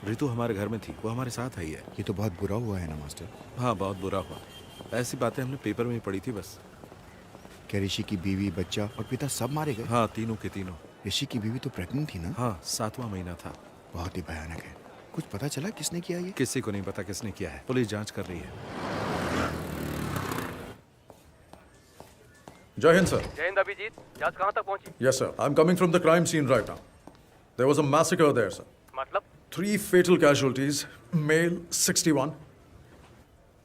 रितु हमारे घर में थी, वो हमारे साथ आई है। ये तो बहुत बुरा हुआ है ना मास्टर। हाँ, बहुत बुरा हुआ। ऐसी बातें हमने पेपर में ही पढ़ी थी बस। क्या ऋषि की बीवी, बच्चा और पिता सब मारे गए? हाँ, तीनों के तीनों। ऋषि की बीवी तो प्रेग्नेंट थी ना? हाँ, 7वां महीना था। बहुत ही भयानक है। कुछ पता चला किसने किया ये? किसी को नहीं पता किसने किया है, पुलिस जांच कर रही है। जय हिंद सर। जय हिंद अभिजीत, जांच कहाँ तक पहुंची? Yes sir. I'm coming from the crime scene right now. There was a massacre there, sir. मतलब 3 fatal casualties. Male 61,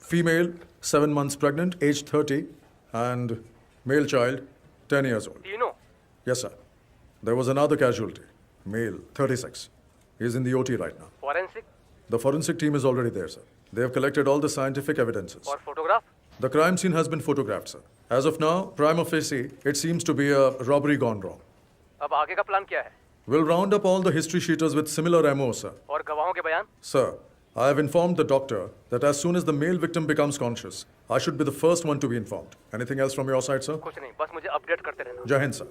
female 7 months pregnant, age 30, and male child 10 years old. तीनों? Yes sir. There was another casualty. Male 36. He is in the OT right now. Forensic The forensic team is already there, sir. They have collected all the scientific evidences. और photograph? The crime scene has been photographed, sir. As of now, prima facie, it seems to be a robbery gone wrong. अब आगे का plan क्या है? We'll round up all the history sheeters with similar MO, sir. और गवाहों के बयान? Sir, I have informed the doctor that as soon as the male victim becomes conscious, I should be the first one to be informed. Anything else from your side, sir? कुछ नहीं, बस मुझे update करते रहना। Jai Hind, sir.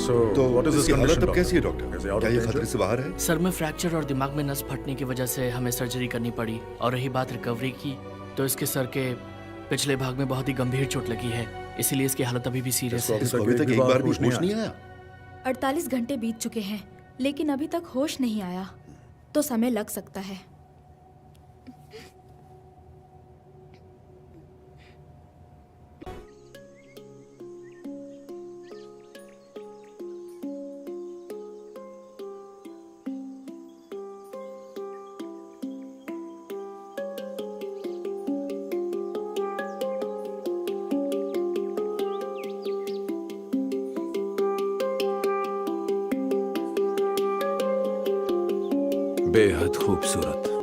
So, तो what is his इसकी हालत condition, अब कैसी है doctor? Doctor? Is he out क्या of ये danger? खतरे से बाहर है? सर में फ्रैक्चर और दिमाग में नस फटने की वजह से हमें सर्जरी करनी पड़ी। और रही बात रिकवरी की, तो इसके सर के पिछले भाग में बहुत ही गंभीर चोट लगी है, इसीलिए इसकी हालत अभी भी सीरियस है। इसको अभी तक एक बार भी होश नहीं आया। 48 घंटे बीत चुके हैं, लेकिन अभी तक होश नहीं आया, तो समय लग सकता है। बेहद खूबसूरत।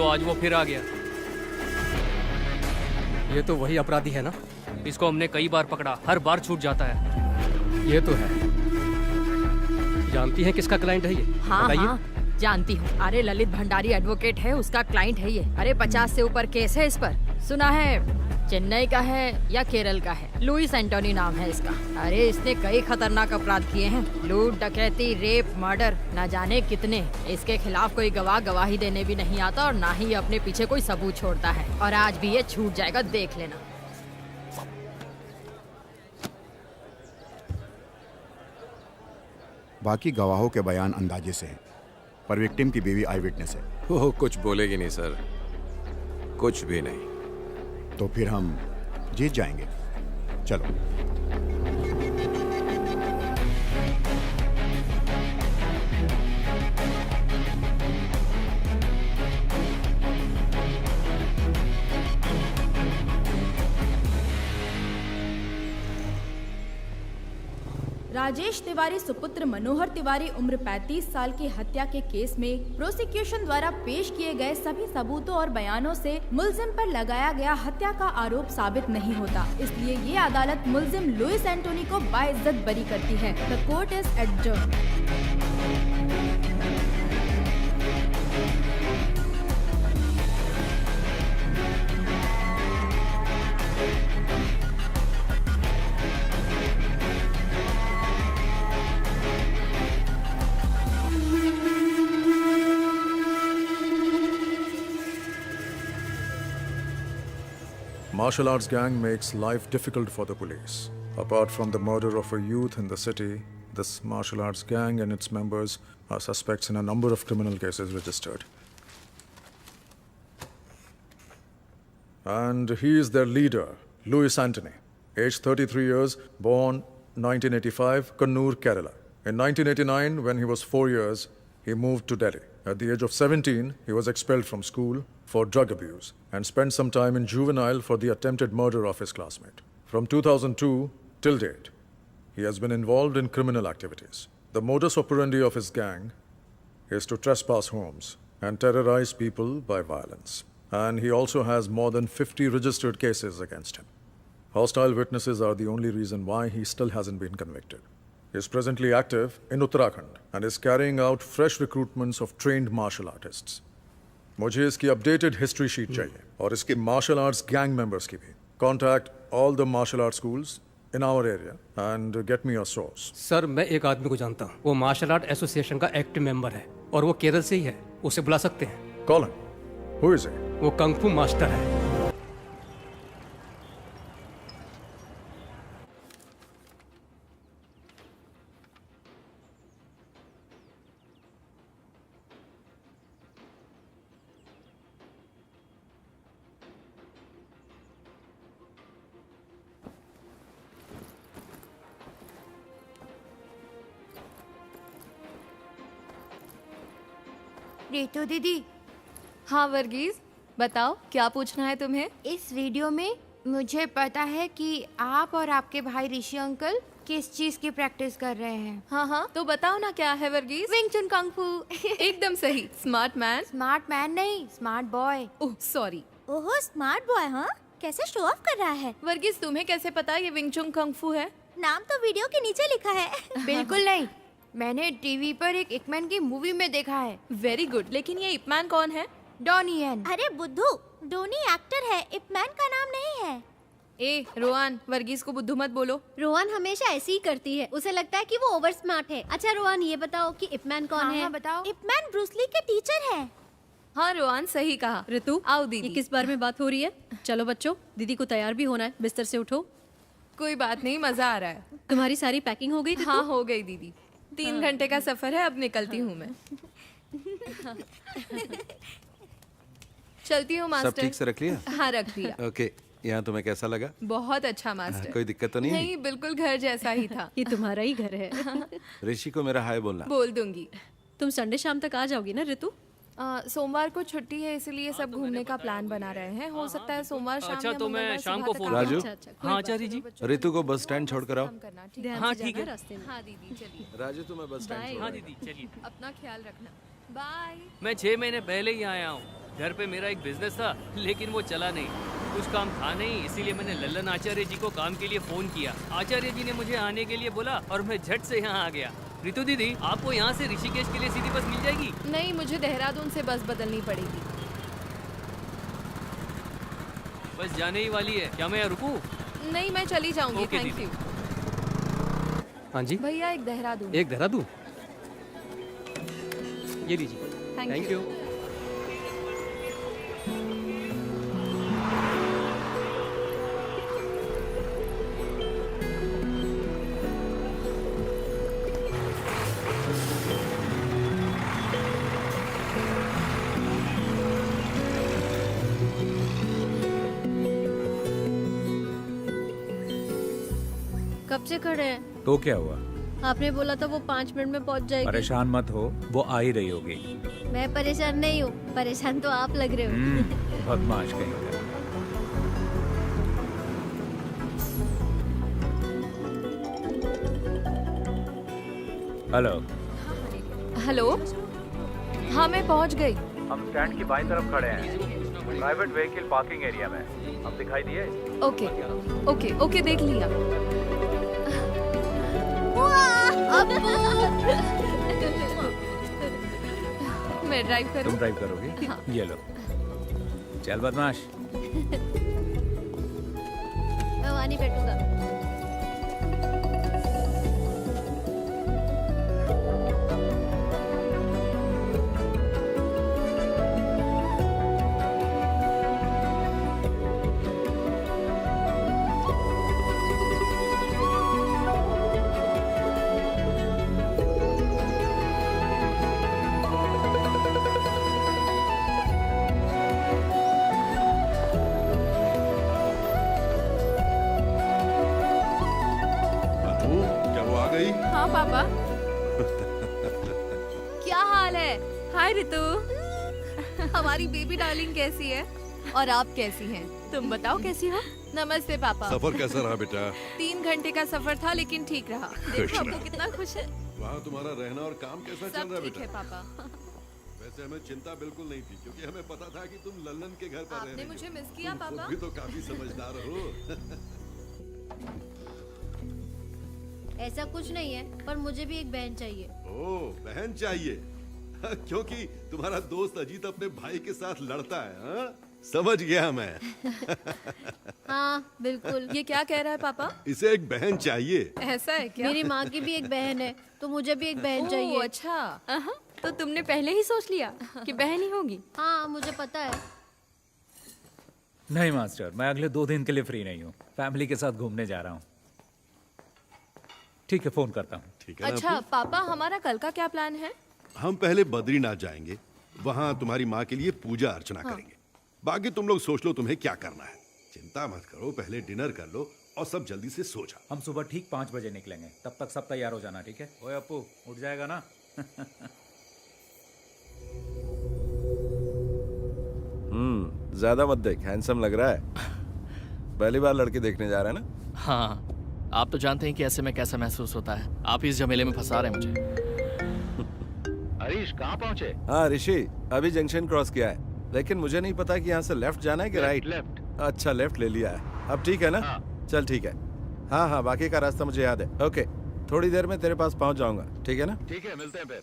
आज वो फिर आ गया। ये तो वही अपराधी है ना? इसको हमने कई बार पकड़ा, हर बार छूट जाता है। ये तो है। जानती हैं किसका क्लाइंट है ये? हाँ बताइए। हाँ जानती हूँ। अरे ललित भंडारी एडवोकेट है, उसका क्लाइंट है ये। अरे 50 से ऊपर केस है इस पर। सुना है चेन्नई का है या केरल का है। लुइस एंटोनी नाम है इसका। अरे इसने कई खतरनाक अपराध किए हैं, लूट, डकैती, रेप, मर्डर, न जाने कितने। इसके खिलाफ कोई गवाह गवाही देने भी नहीं आता और ना ही अपने पीछे कोई सबूत छोड़ता है। और आज भी ये छूट जाएगा, देख लेना। बाकी गवाहों के बयान अंदाजे से हैं, पर विक्टिम की बीवी आई विटनेस है। वो कुछ बोलेगी नहीं सर, कुछ भी नहीं। तो फिर हम जीत जाएंगे। चलो। राजेश तिवारी सुपुत्र मनोहर तिवारी उम्र 35 साल की हत्या के केस में प्रोसिक्यूशन द्वारा पेश किए गए सभी सबूतों और बयानों से मुलजिम पर लगाया गया हत्या का आरोप साबित नहीं होता। इसलिए ये अदालत मुलजिम लुइस एंटोनी को बाइज्जत बरी करती है। The court is adjourned. Martial arts gang makes life difficult for the police. Apart from the murder of a youth in the city, this martial arts gang and its members are suspects in a number of criminal cases registered. And he is their leader, Louis Antony, aged 33 years, born 1985, Kannur, Kerala. In 1989, when he was 4 years, he moved to Delhi. At the age of 17, he was expelled from school for drug abuse and spent some time in juvenile for the attempted murder of his classmate. From 2002 till date, he has been involved in criminal activities. The modus operandi of his gang is to trespass homes and terrorize people by violence. And he also has more than 50 registered cases against him. Hostile witnesses are the only reason why he still hasn't been convicted. He is presently active in Uttarakhand and is carrying out fresh recruitments of trained martial artists. मुझे इसकी updated history sheet चाहिए और इसके martial arts gang members की भी. Contact all the martial art schools in our area and get me a source. Sir मैं एक आदमी को जानता हूँ, वो मार्शल आर्ट एसोसिएशन का एक्टिव मेंबर है और वो केरल से ही है. उसे बुला सकते हैं. Call him. Who is he? वो कंग फू मास्टर है. रितु दीदी, हाँ वर्गीज, बताओ क्या पूछना है तुम्हें? इस वीडियो में मुझे पता है कि आप और आपके भाई ऋषि अंकल किस चीज की प्रैक्टिस कर रहे हैं. हाँ, तो बताओ ना क्या है वर्गीज? विंग चुन कंग फू. एकदम सही. Smart man. स्मार्ट मैन नहीं, स्मार्ट बॉय. Oh sorry. ओहो स्मार्ट बॉय. हाँ, कैसे शो ऑफ कर रहा है. वर्गीज तुम्हें कैसे पता ये विंग चुन कंग फू है? नाम तो वीडियो के नीचे लिखा है. बिल्कुल नहीं, मैंने टीवी पर एक इपमैन की मूवी में देखा है. Very good. लेकिन ये इपमैन कौन है? Donnie Yen. अरे बुद्धू, डोनी एक्टर है, इपमैन का नाम नहीं है. ए रोहन, वर्गीज को बुद्धू मत बोलो. रोहन हमेशा ऐसी ही करती है, उसे लगता है कि वो ओवर स्मार्ट है. अच्छा रोहन ये बताओ कि इपमैन कौन है? हाँ, बताओ. इपमैन ब्रूस ली के टीचर है. हाँ रोहन सही कहा. ऋतु आओ दीदी. ये किस बारे में बात हो रही है? चलो बच्चों, दीदी को तैयार भी होना है. बिस्तर से उठो. कोई बात नहीं, मजा आ रहा है. तुम्हारी सारी पैकिंग हो गई? हाँ हो गई दीदी. 3 घंटे का सफर है, अब निकलती हूँ मैं. चलती हूँ मास्टर. सब ठीक से रख लिया? हाँ रख दिया. ओके. यहाँ तुम्हें कैसा लगा? बहुत अच्छा मास्टर. कोई दिक्कत तो नहीं? नहीं, बिल्कुल घर जैसा ही था. ये तुम्हारा ही घर है. ऋषि को मेरा हाय बोलना. बोल दूंगी. तुम संडे शाम तक आ जाओगी ना ऋतु? सोमवार को छुट्टी है, इसलिए सब घूमने का प्लान बना रहे हैं. हो सकता है सोमवार शाम. अच्छा तो मैं शाम को फोन. राजू. हाँ आचार्य जी. ऋतु को बस स्टैंड छोड़ कर आओ. हाँ ठीक है. हाँ दीदी चलिए. राजू तुम्हें बस स्टैंड. हाँ दीदी चलिए. अपना ख्याल रखना. बाय. मैं 6 महीने पहले ही आया हूँ. घर पे मेरा एक बिजनेस था, लेकिन वो चला नहीं, कुछ काम था नहीं, इसीलिए मैंने लल्लन आचार्य जी को काम के लिए फोन किया। आचार्य जी ने मुझे आने के लिए बोला और मैं झट से यहाँ आ गया। रितु दीदी, आपको यहाँ से ऋषिकेश के लिए सीधी बस मिल जाएगी? नहीं, मुझे देहरादून से बस बदलनी पड़ेगी। बस जाने ही वाली है, क्या मैं यहाँ रुकूं? नहीं, मैं चली जाऊंगी। ओके थैंक दीदी। यू। हाँ जी, भैया एक देहरादून। एक देहरादून, ये लीजिए। Thank you. कब से खड़े हैं? तो क्या हुआ? आपने बोला था वो 5 मिनट में पहुंच जाएगी। परेशान मत हो, वो आ ही रही होगी। मैं परेशान नहीं हूँ, परेशान तो आप लग रहे हो। बदमाश कहीं का। हेलो। हेलो, हाँ मैं पहुंच गई। हम स्टैंड की बाईं तरफ खड़े हैं, प्राइवेट व्हीकल पार्किंग एरिया में। हम दिखाई दिए? ओके ओके ओके, देख लिया। मैं ड्राइव करूं? तुम ड्राइव करोगी? हाँ। ये लो, चल बदमाश। मैं वहाँ नहीं बैठूंगा। हाँ पापा। क्या हाल है? हाय रितु। हमारी बेबी डार्लिंग कैसी है? और आप कैसी हैं? तुम बताओ कैसी हो? नमस्ते पापा। सफर कैसा रहा बेटा? 3 घंटे का सफर था, लेकिन ठीक रहा। देखो आपको कितना खुश है। वहाँ तुम्हारा रहना और काम कैसा चल रहा है सब ठीक है बेटा? पापा। वैसे हमें चिंता बिल्कुल नहीं थी, क्योंकि हमें पता था कि तुम लल्लन के घर पर रह आपने रही हो। मुझे मिस किया तुम खुद पापा? भी तो काफी समझदार हो। ऐसा कुछ नहीं है, पर मुझे भी एक बहन चाहिए। ओह, बहन चाहिए? क्योंकि तुम्हारा दोस्त अजीत अपने भाई के साथ लड़ता है, हाँ? समझ गया मैं। हाँ बिल्कुल। ये क्या कह रहा है पापा? इसे एक बहन चाहिए। ऐसा है क्या? मेरी माँ की भी एक बहन है, तो मुझे भी एक बहन चाहिए। अच्छा। तो तुमने पहले ही सोच लिया कि बहन ही होगी? हाँ मुझे पता है। नहीं मास्टर, मैं अगले 2 दिन के लिए फ्री नहीं हूँ। फैमिली के साथ घूमने जा रहा हूँ। ठीक है, फोन करता हूँ। ठीक है ना अच्छा अपू? पापा, हमारा कल का क्या प्लान है? हम पहले बद्रीनाथ जाएंगे, वहाँ तुम्हारी माँ के लिए पूजा अर्चना करेंगे। बाकी तुम लोग सोच लो तुम्हें क्या करना है। चिंता मत करो, पहले डिनर कर लो और सब जल्दी से सो जाओ। हम सुबह ठीक 5 बजे निकलेंगे, तब तक सब तैयार हो जाना, ठीक है? ओए अप्पू, उठ जाएगा ना? ज्यादा मत देख, हैंडसम लग रहा है। पहली बार लड़की देखने जा रहा है ना? हाँ, आप तो जानते हैं कि ऐसे में कैसा महसूस होता है। आप इस झमेले में फंसा रहे हैं मुझे। हरीश कहाँ पहुँचे? हाँ ऋषि, अभी जंक्शन क्रॉस किया है, लेकिन मुझे नहीं पता कि यहाँ से लेफ्ट जाना है कि राइट। लेफ्ट। अच्छा, लेफ्ट ले लिया है। अब ठीक है ना? चल ठीक है। हाँ हाँ, बाकी का रास्ता मुझे याद है। ओके, थोड़ी देर में तेरे पास पहुँच जाऊंगा, ठीक है ना? ठीक है, मिलते हैं फिर।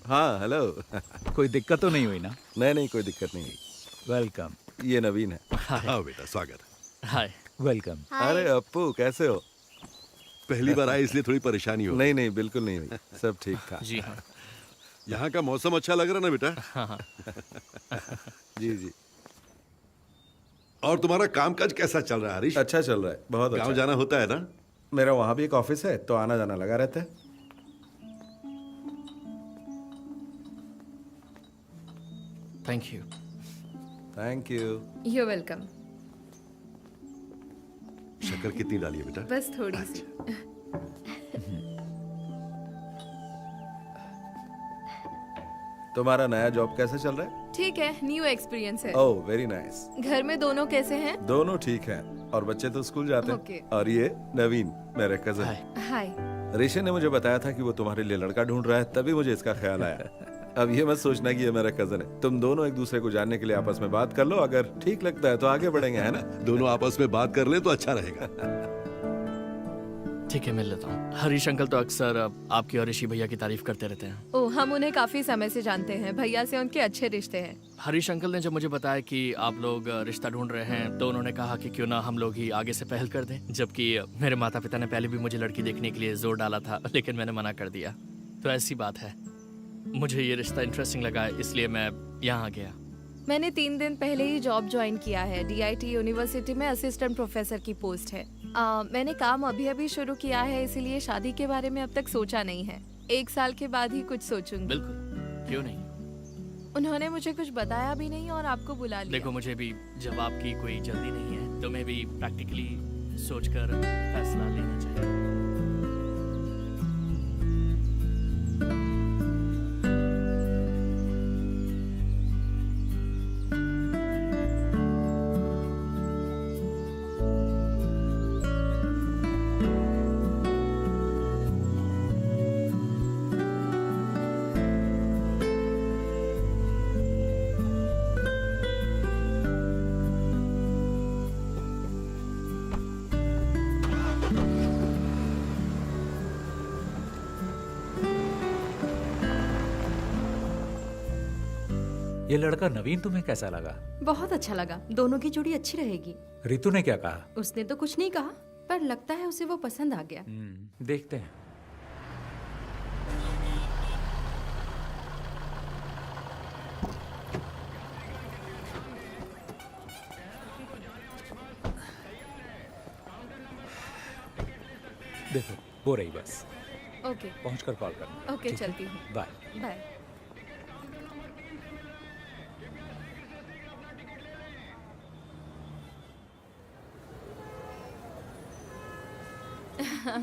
हाँ हेलो। कोई दिक्कत तो नहीं हुई ना? नहीं नहीं, कोई दिक्कत नहीं हुई। वेलकम। ये नवीन है। हाँ बेटा, स्वागत है। हाय। वेलकम। अरे अप्पू, कैसे हो? पहली बार आए इसलिए थोड़ी परेशानी हो। नहीं नहीं, बिल्कुल नहीं हुई, सब ठीक था। जी हाँ। यहाँ का मौसम अच्छा लग रहा ना बेटा? हाँ हाँ। जी जी। और तुम्हारा कामकाज कैसा चल रहा है हरीश? अच्छा चल रहा है, बहुत अच्छा। गाँव जाना होता है ना? मेरा वहाँ भी एक ऑफिस है, तो आना जाना लगा रहता है। Thank you. Thank you. You welcome. शक्कर कितनी डाली है बेटा? बस थोड़ी सी। तुम्हारा नया जॉब कैसा चल रहा है? ठीक है, न्यू एक्सपीरियंस है। Oh very nice. घर में दोनों कैसे हैं? दोनों ठीक हैं और बच्चे तो स्कूल जाते ओके। हैं। और ये नवीन मेरे कजन। हाय। ऋषि ने मुझे बताया था कि वो तुम्हारे लिए लड़का ढूंढ रहा है, तभी मुझे इसका ख्याल आया। अब ये मत सोचना कि ये मेरा कजन है। तुम दोनों एक दूसरे को जानने के लिए आपस में बात कर लो, अगर ठीक लगता है तो आगे बढ़ेंगे, है ना? दोनों आपस में बात कर ले तो अच्छा रहेगा। ठीक है, मिल लेता हूँ। हरीश अंकल तो अक्सर आपकी और ऋषि भैया की तारीफ करते रहते हैं। ओह, हम उन्हें काफी समय से जानते हैं। भैया से उनके अच्छे रिश्ते हैं। हरीश अंकल ने जब मुझे बताया कि आप लोग रिश्ता ढूंढ रहे हैं तो उन्होंने कहा कि क्यों ना हम लोग ही आगे से पहल कर दें, जबकि मेरे माता पिता ने पहले भी मुझे लड़की देखने के लिए जोर डाला था, लेकिन मैंने मना कर दिया। तो ऐसी बात है, मुझे ये रिश्ता इंटरेस्टिंग लगा, इसलिए मैं यहाँ गया। मैंने 3 दिन पहले ही जॉब ज्वाइन किया है। DIT यूनिवर्सिटी में असिस्टेंट प्रोफेसर की पोस्ट है। मैंने काम अभी शुरू किया है, इसीलिए शादी के बारे में अब तक सोचा नहीं है। 1 साल के बाद ही कुछ सोचूंगी। बिल्कुल, क्यों नहीं। उन्होंने मुझे कुछ बताया भी नहीं और आपको बुला लिया। देखो, मुझे भी जवाब की कोई जल्दी नहीं है, तो मैं भी प्रैक्टिकली सोचकर फैसला लेना चाहिए। ये लड़का नवीन तुम्हें कैसा लगा? बहुत अच्छा लगा। दोनों की जोड़ी अच्छी रहेगी। रितु ने क्या कहा? उसने तो कुछ नहीं कहा, पर लगता है उसे वो पसंद आ गया। देखते हैं। देखो, हो रही बस। ओके। पहुंचकर कॉल करना। ओके, चलती हूँ। बाय। बाय।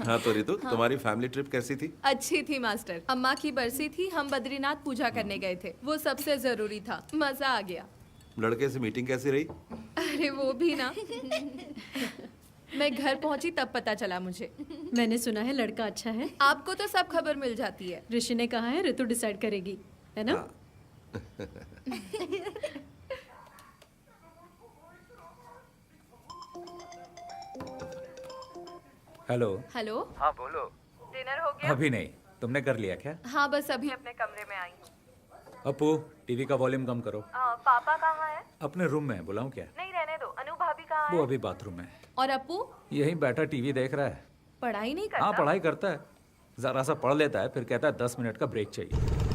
हाँ तो रितु, तुम्हारी फैमिली ट्रिप कैसी थी? अच्छी थी मास्टर। अम्मा की बरसी थी, हम बद्रीनाथ पूजा करने गए थे। वो सबसे जरूरी था। मजा आ गया। लड़के से मीटिंग कैसी रही? अरे वो भी ना। मैं घर पहुंची तब पता चला मुझे। मैंने सुना है लड़का अच्छा है। आपको तो सब खबर मिल जाती है। ऋषि ने कहा है ऋतु डिसाइड करेगी, है ना? हेलो। हेलो। हाँ बोलो। डिनर हो गया? अभी नहीं, तुमने कर लिया क्या? हाँ, बस अभी अपने कमरे में आई हूँ। अपू, टीवी का वॉल्यूम कम करो। पापा कहाँ है? अपने रूम में है, बुलाऊं क्या? नहीं, रहने दो। अनु भाभी कहाँ है? वो अभी बाथरूम में। और अपू? यही बैठा टीवी देख रहा है। पढ़ाई नहीं करता? हाँ, पढ़ाई करता है। जरा सा पढ़ लेता है, फिर कहता है 10 मिनट का ब्रेक चाहिए।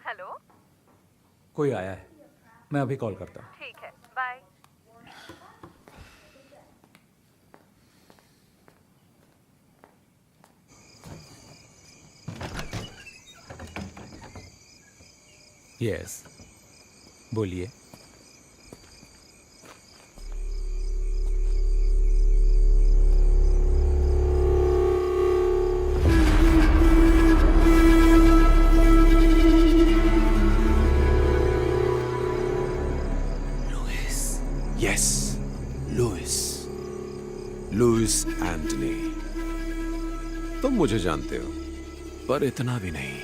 हेलो। कोई आया है, मैं अभी कॉल करता हूँ। ठीक है, बाय। यस, बोलिए। Yes, Louis Antony. तुम मुझे जानते हो, पर इतना भी नहीं।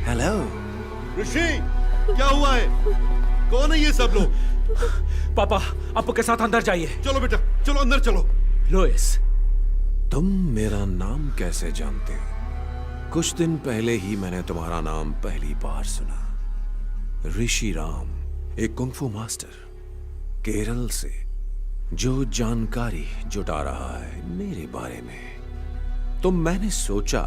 हेलो ऋषि, क्या हुआ है? कौन है ये सब लोग? पापा, अपू के साथ अंदर जाइए। चलो बेटा, चलो अंदर चलो। लुइस, तुम मेरा नाम कैसे जानते हो? कुछ दिन पहले ही मैंने तुम्हारा नाम पहली बार सुना। ऋषि राम, एक कुंग फू मास्टर, केरल से। जो जानकारी जुटा रहा है मेरे बारे में, तो मैंने सोचा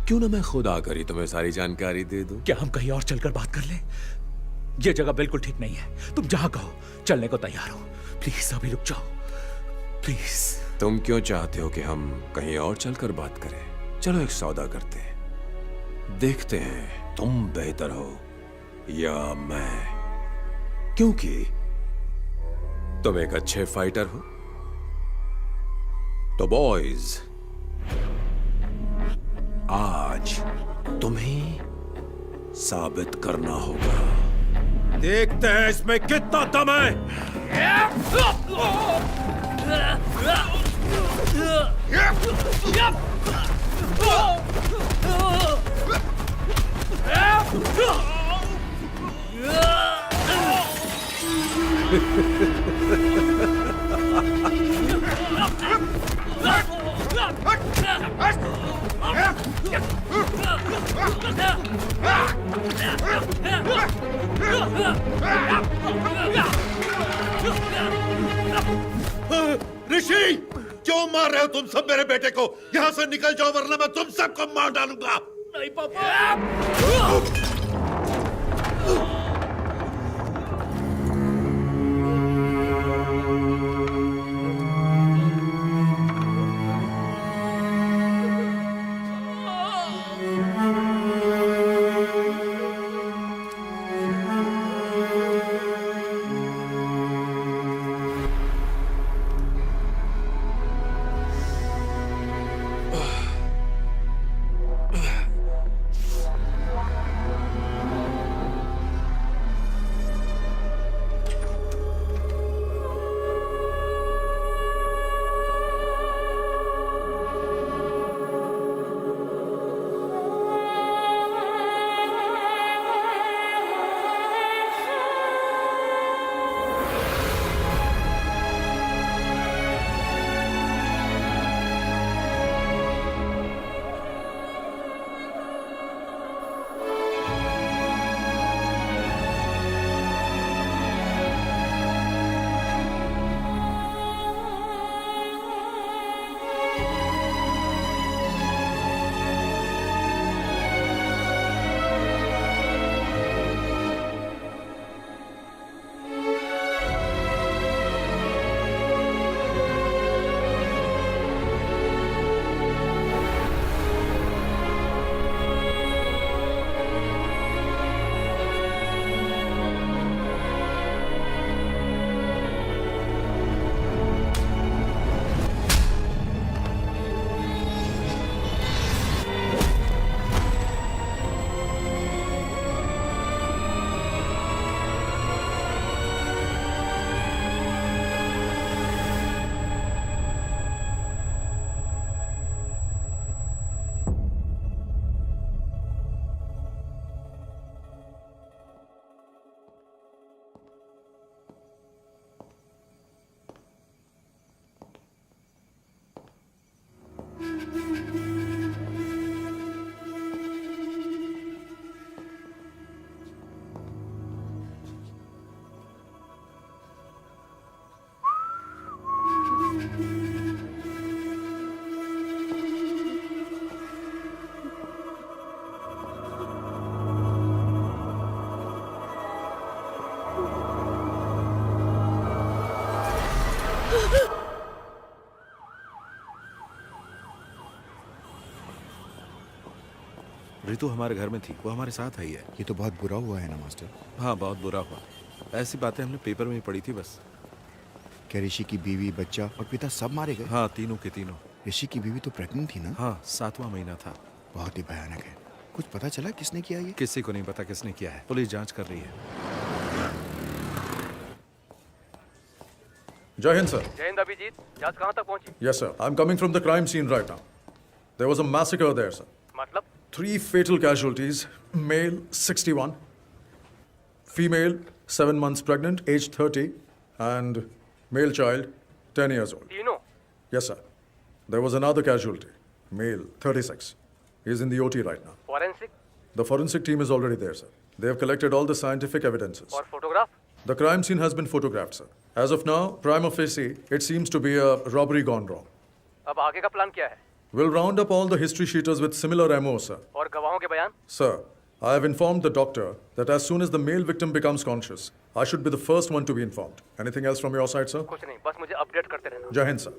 क्यों ना मैं खुद आकर ही तुम्हें सारी जानकारी दे दूं। क्या हम कहीं और चलकर बात कर लें? ये जगह बिल्कुल ठीक नहीं है। तुम जहां कहो चलने को तैयार हो। प्लीज अभी रुक जाओ, प्लीज। तुम क्यों चाहते हो कि हम कहीं और चलकर बात करें? चलो एक सौदा करते हैं, देखते हैं तुम बेहतर हो या मैं, क्योंकि तुम एक अच्छे फाइटर हो। तो बॉयज, आज तुम्हें साबित करना होगा। देखते हैं इसमें कितना दम है। ऋषि, क्यों मार रहे हो तुम सब मेरे बेटे को? यहाँ से निकल जाओ वरना मैं तुम सबको मार डालूंगा। नहीं पापा। रितु हमारे घर में थी, वो हमारे साथ आई है। ये तो बहुत बुरा हुआ है ना मास्टर। हाँ, बहुत बुरा हुआ। ऐसी बातें हमने पेपर में ही पढ़ी थी बस। क्या ऋषि की बीवी, बच्चा और पिता सब मारे गए? हाँ, तीनों के तीनों। ऋषि की बीवी तो प्रेग्नेंट थी ना? हाँ, 7वां महीना था। बहुत ही भयानक है। कुछ पता चला किसने किया ये? किसी को नहीं पता किसने किया है, पुलिस जांच कर रही है। जय हिंद सर। जय हिंद अभिजीत, जांच कहाँ तक पहुंची? Yes sir, I'm coming from the crime scene right now. There was a massacre there sir. मतलब? 3 fatal casualties, male 61, female 7 months pregnant, age 30, and male child 10 years old. तीनों? Yes sir. There was another casualty, male 36. He's in the OT right now. Forensic? The forensic team is already there sir. They have collected all the scientific evidences. और photograph? The crime scene has been photographed, sir. As of now, prima facie, it seems to be a robbery gone wrong. अब आगे का plan क्या है? We'll round up all the history sheeters with similar MO, sir. और गवाहों के बयान? Sir, I have informed the doctor that as soon as the male victim becomes conscious, I should be the first one to be informed. Anything else from your side, sir? कुछ नहीं, बस मुझे update करते रहना। Jai Hind, sir.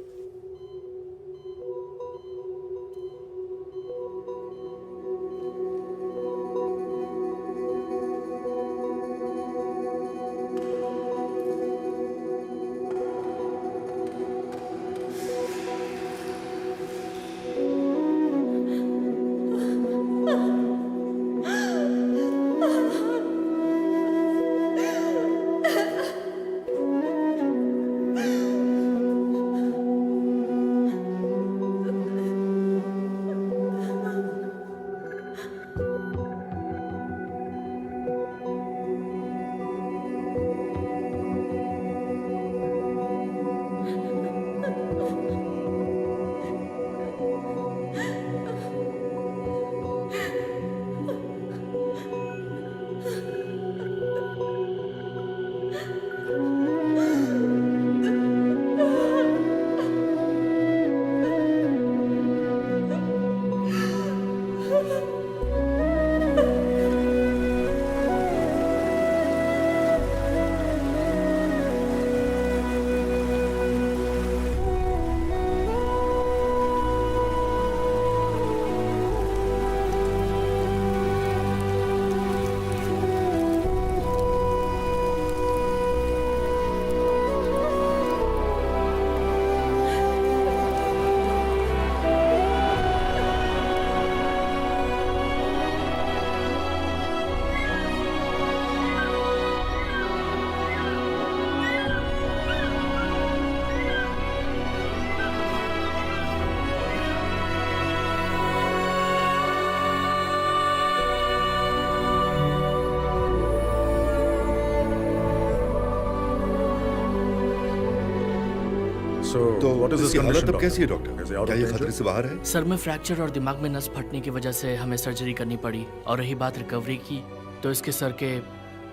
तो what is his इसकी हालत condition, अब कैसी है doctor? Doctor? Is he out of क्या ये danger? खतरे से बाहर है? सर में फ्रैक्चर और दिमाग में नस फटने की वजह से हमें सर्जरी करनी पड़ी। और रही बात रिकवरी की, तो इसके सर के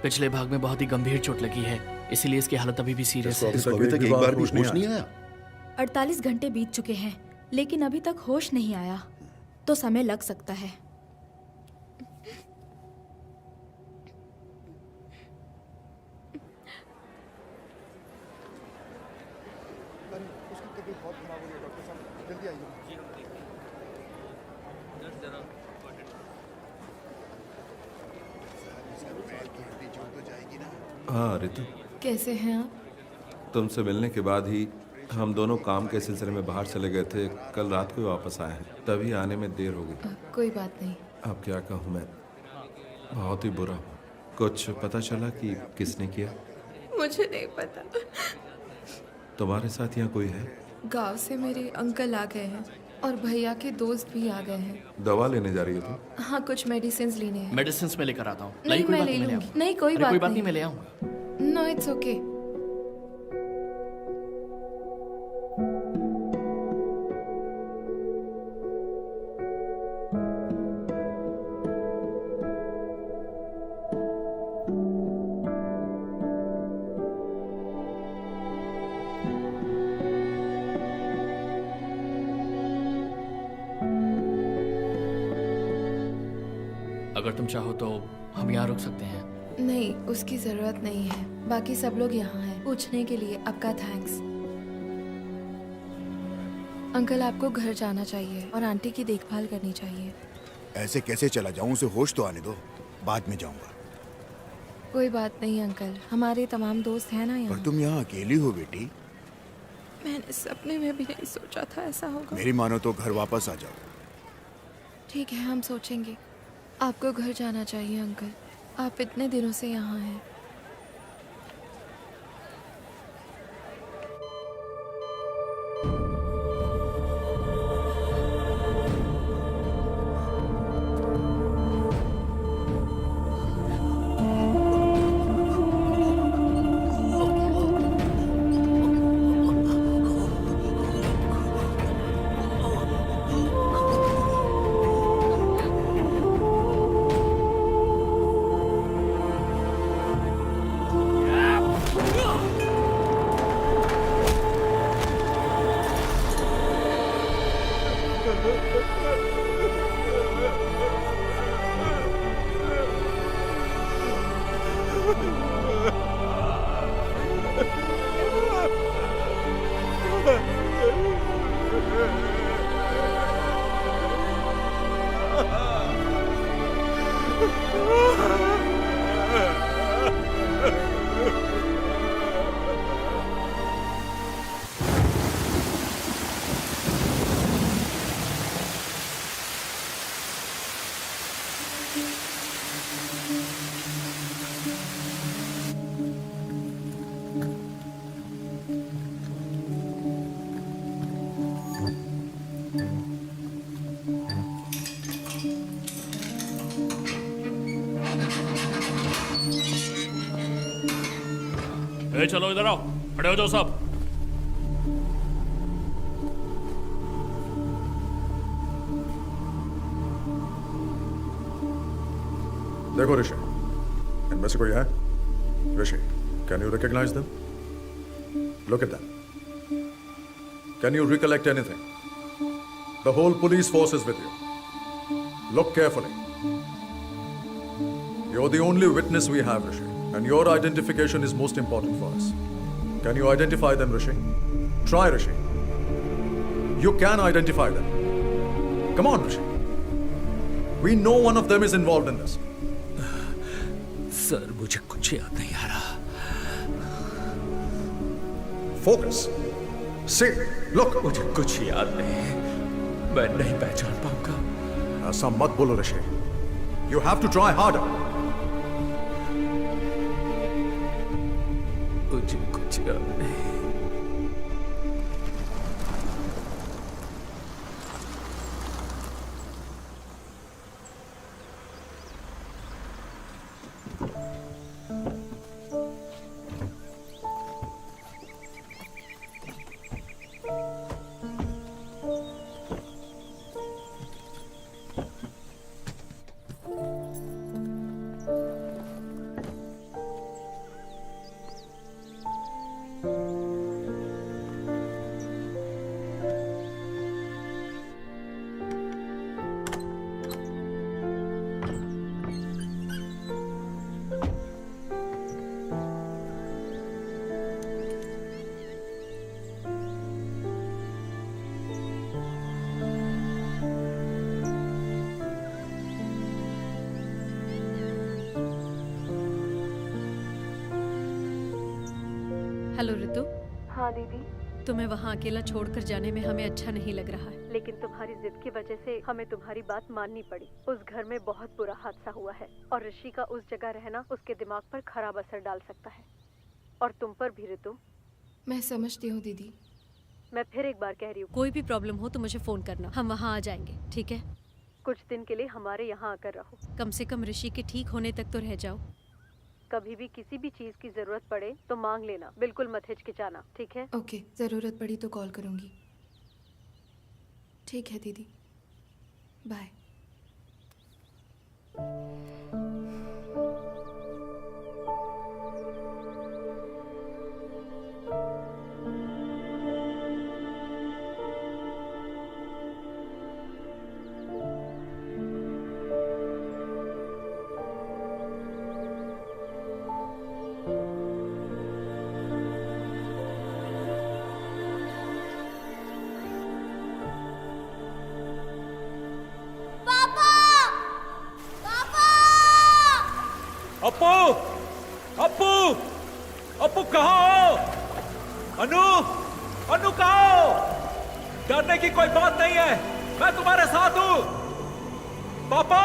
पिछले भाग में बहुत ही गंभीर चोट लगी है, इसीलिए इसकी हालत अभी भी सीरियस है। इसको अभी तक एक बार भी होश नहीं आया। 48 घंटे बीत चुके हैं, लेकिन अभी तक होश नहीं आया, तो समय लग सकता है। हाँ रितु, कैसे हैं आप? तुमसे मिलने के बाद ही हम दोनों काम के सिलसिले में बाहर चले गए थे। कल रात को ही वापस आए हैं, तभी आने में देर हो गई। कोई बात नहीं। अब क्या कहूँ, मैं बहुत ही बुरा हूँ। कुछ पता चला कि किसने किया? मुझे नहीं पता। तुम्हारे साथ यहाँ कोई है? गांव से मेरे अंकल आ गए हैं और भैया के दोस्त भी आ गए हैं। दवा लेने जा रही हो तुम? हाँ, कुछ मेडिसिन लेने हैं। मेडिसिन में लेकर आता हूँ। नहीं, मैं ले लूंगी। नहीं, कोई बात नहीं, मैं ले आऊंगा। No, it's okay. अगर तुम चाहो तो हम यहाँ रुक सकते हैं। नहीं, उसकी जरूरत नहीं है। बाकी सब लोग यहाँ हैं। पूछने के लिए आपका थैंक्स। अंकल, आपको घर जाना चाहिए और आंटी की देखभाल करनी चाहिए। ऐसे कैसे चला जाऊं? उसे होश तो आने दो, बाद में जाऊंगा। कोई बात नहीं अंकल, हमारे तमाम दोस्त हैं ना यहाँ। पर तुम यहाँ अकेली हो बेटी? मैंने सपने में भी नहीं सोचा था ऐसा होगा। मेरी मानो तो घर वापस आ जाओ। ठीक है, हम सोचेंगे। आपको घर जाना चाहिए अंकल, आप इतने दिनों से यहाँ हैं। ए चलो इधर आओ, खड़े हो जाओ सब। देखो ऋषि, इनमें से कोई है? Rishi, can you recognise them? Look at them. Can you recollect anything? The whole police force is with you. Look carefully. You're the only witness we have, Rishi, and your identification is most important for us. Can you identify them, Rishi? Try, Rishi. You can identify them. Come on, Rishi. We know one of them is involved in this. Sir मुझे कुछ याद नहीं आ रहा। Focus. See, look. मुझे कुछ याद नहीं, मैं नहीं पहचान पाऊंगा। ऐसा मत बोलो ऋषि। You have to try harder. मुझे कुछ याद नहीं। हेलो रितु। हाँ दीदी। तुम्हें वहाँ अकेला छोड़कर जाने में हमें अच्छा नहीं लग रहा है। लेकिन तुम्हारी जिद की वजह से हमें तुम्हारी बात माननी पड़ी। उस घर में बहुत बुरा हादसा हुआ है और ऋषि का उस जगह रहना उसके दिमाग पर खराब असर डाल सकता है, और तुम पर भी रितु। मैं समझती हूँ दीदी। मैं फिर एक बार कह रही हूँ, कोई भी प्रॉब्लम हो तो मुझे फोन करना, हम वहाँ आ जाएंगे, ठीक है? कुछ दिन के लिए हमारे यहाँ आकर रहो। कम से कम ऋषि के ठीक होने तक तो रह जाओ। कभी भी किसी भी चीज की जरूरत पड़े तो मांग लेना, बिल्कुल मत हिचकिचाना, ठीक है? ओके, जरूरत पड़ी तो कॉल करूंगी। ठीक है दीदी, बाय। अप्पू, अप्पू, अप्पू कहाँ हो? अनु, अनु कहाँ हो? डरने की कोई बात नहीं है, मैं तुम्हारे साथ हूँ। पापा,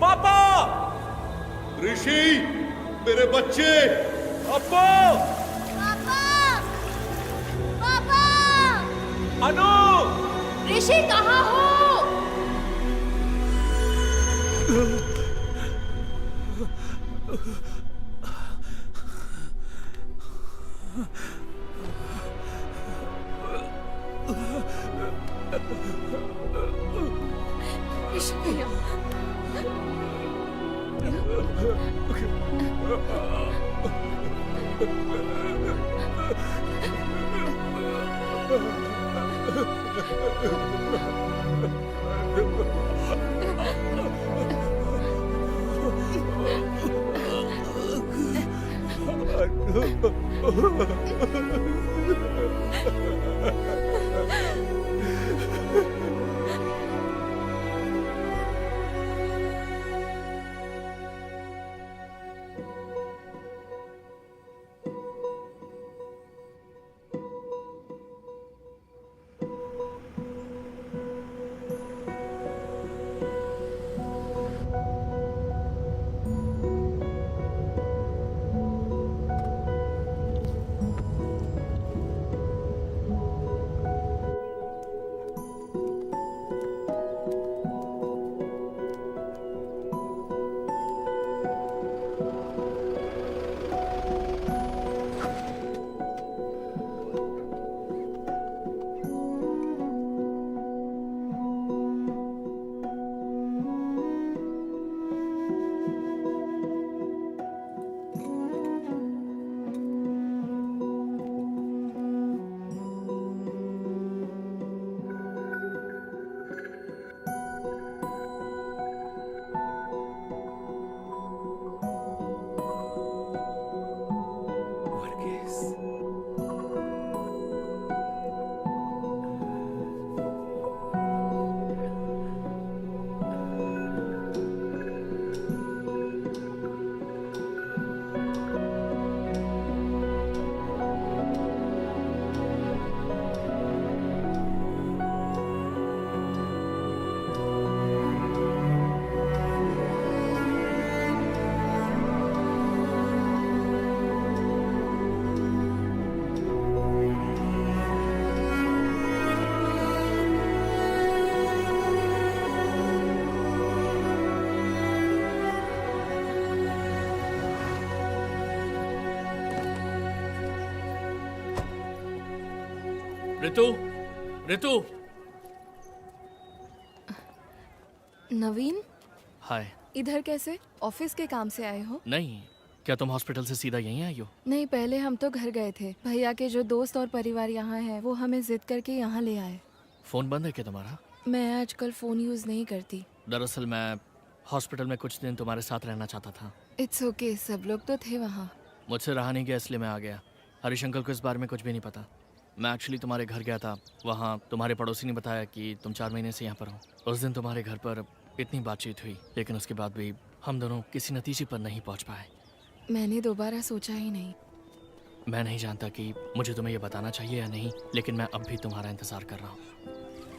पापा, ऋषि, मेरे बच्चे। अप्पू, पापा, पापा, अनु, ऋषि कहाँ हो? ऋषि भैया, ऋतु, ऋतु। नवीन, हाय। इधर कैसे? ऑफिस के काम से आए हो? नहीं, क्या तुम हॉस्पिटल से सीधा यहीं आई हो? नहीं, पहले हम तो घर गए थे। भैया के जो दोस्त और परिवार यहाँ है वो हमें जिद करके यहाँ ले आए। फोन बंद है क्या तुम्हारा? मैं आजकल फोन यूज नहीं करती। दरअसल मैं हॉस्पिटल में कुछ दिन तुम्हारे साथ रहना चाहता था। इट्स ओके, सब लोग तो थे वहाँ। मुझसे रहा नहीं गया इसलिए मैं आ गया। हरीश अंकल को इस बारे में कुछ भी नहीं पता। मैं एक्चुअली तुम्हारे घर गया था। वहाँ तुम्हारे पड़ोसी ने बताया कि तुम 4 महीने से यहाँ पर हो। उस दिन तुम्हारे घर पर इतनी बातचीत हुई, लेकिन उसके बाद भी हम दोनों किसी नतीजे पर नहीं पहुँच पाए। मैंने दोबारा सोचा ही नहीं। मैं नहीं जानता कि मुझे तुम्हें ये बताना चाहिए या नहीं, लेकिन मैं अब भी तुम्हारा इंतज़ार कर रहा हूँ।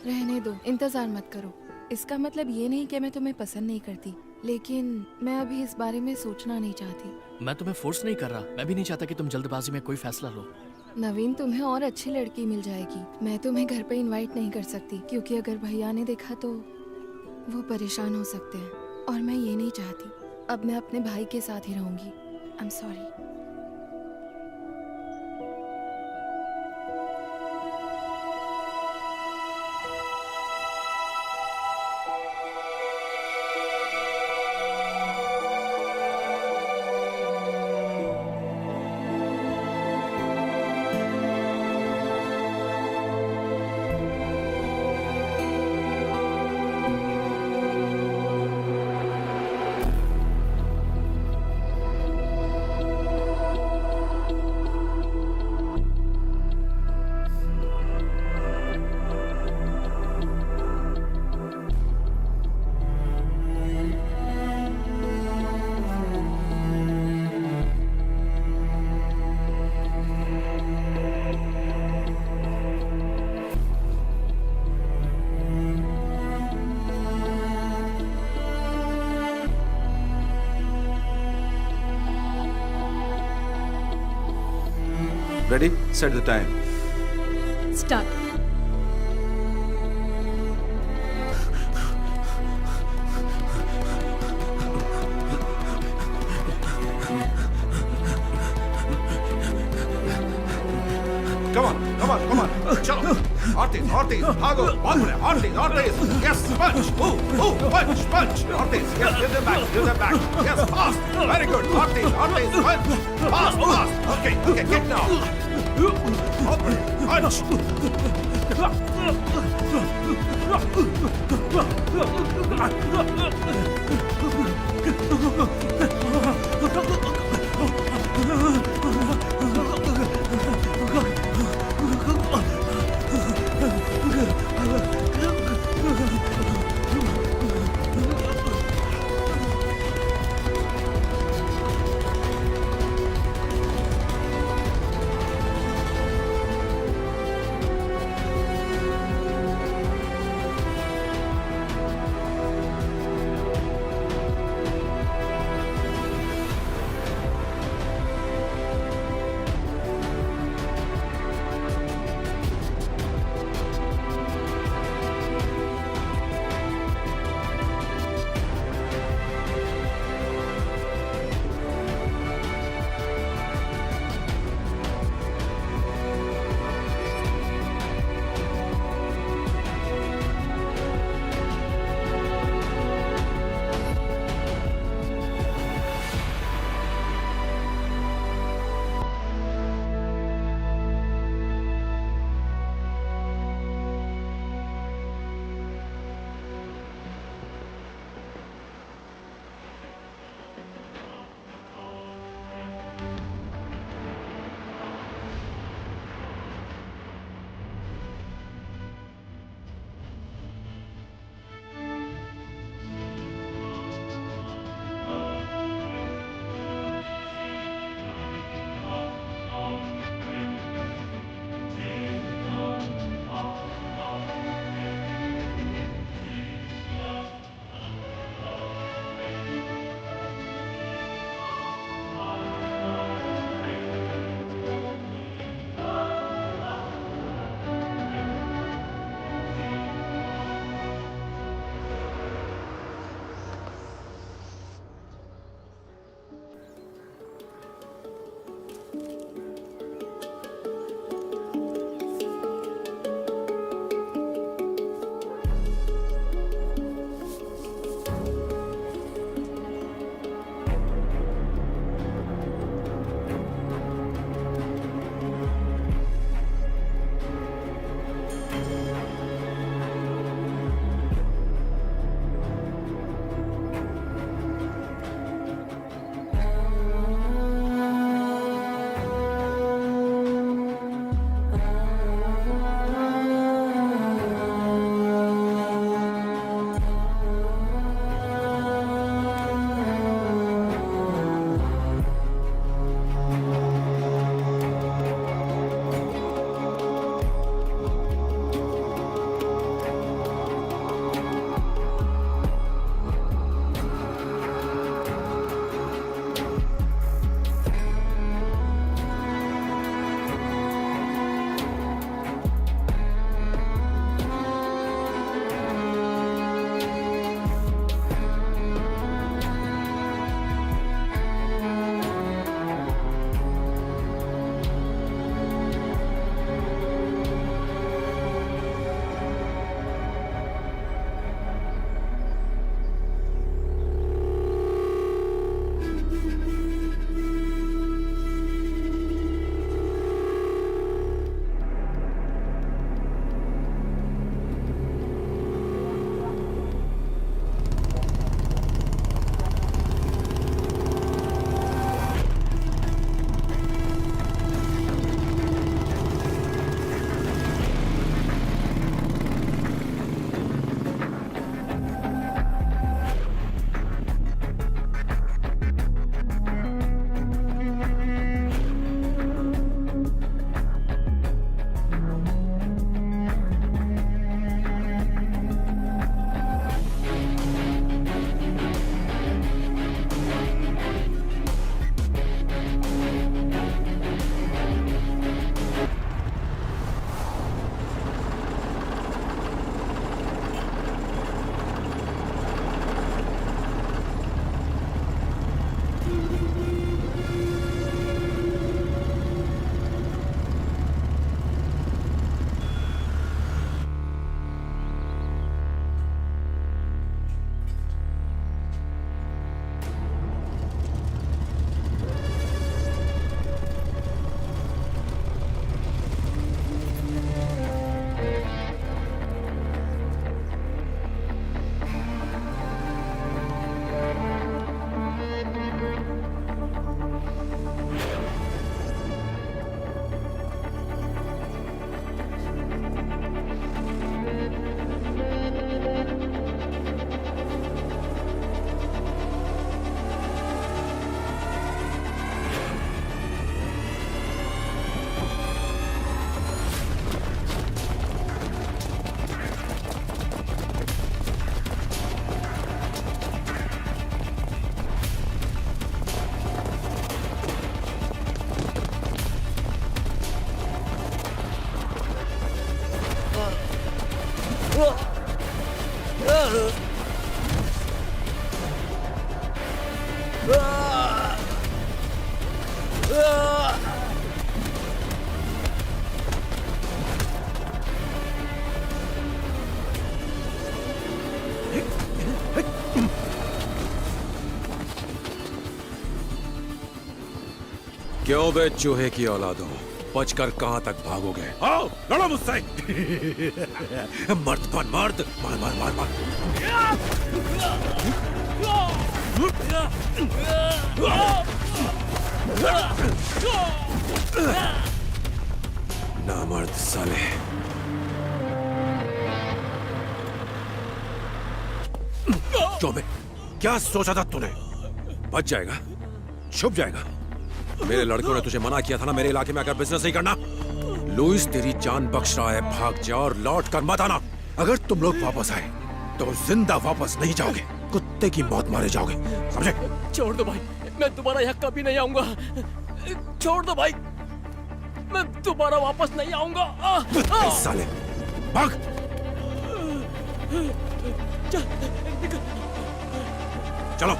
रहने दो, इंतजार मत करो। इसका मतलब ये नहीं कि मैं तुम्हें पसंद नहीं करती, लेकिन मैं अभी इस बारे में सोचना नहीं चाहती। मैं तुम्हें फोर्स नहीं कर रहा। मैं भी नहीं चाहता कि तुम जल्दबाजी में कोई फैसला लो। नवीन, तुम्हें और अच्छी लड़की मिल जाएगी। मैं तुम्हें घर पे इनवाइट नहीं कर सकती, क्योंकि अगर भैया ने देखा तो वो परेशान हो सकते हैं, और मैं ये नहीं चाहती। अब मैं अपने भाई के साथ ही रहूंगी। I am sorry. Ready? Set the time. Start. Come on. चलो. Ortiz, भागो. Ortiz. Yes, punch. Punch. Ortiz, yes, give them back. Yes, fast. Very good. Ortiz, punch. Fast. Okay, kick now. Punch. क्यों बे चूहे की औलादों, बचकर कहां तक भागोगे? आओ लड़ो मुझसे। मर्द बन मर्द, मार मार मार मार। ना मर्द साले। चौबे, क्या सोचा था तूने? बच जाएगा, छुप जाएगा। मेरे लड़कों ने तुझे मना किया था ना मेरे इलाके में आकर बिजनेस नहीं करना। लुइस तेरी जान बख्श रहा है, भाग जा और लौट कर मत आना। अगर तुम लोग वापस आए तो जिंदा वापस नहीं जाओगे, कुत्ते की मौत मारे जाओगे, समझे? छोड़ दो भाई, मैं दोबारा यहाँ कभी नहीं आऊंगा। छोड़ दो भाई, मैं दोबारा वापस नहीं आऊंगा। साले भाग। चलो।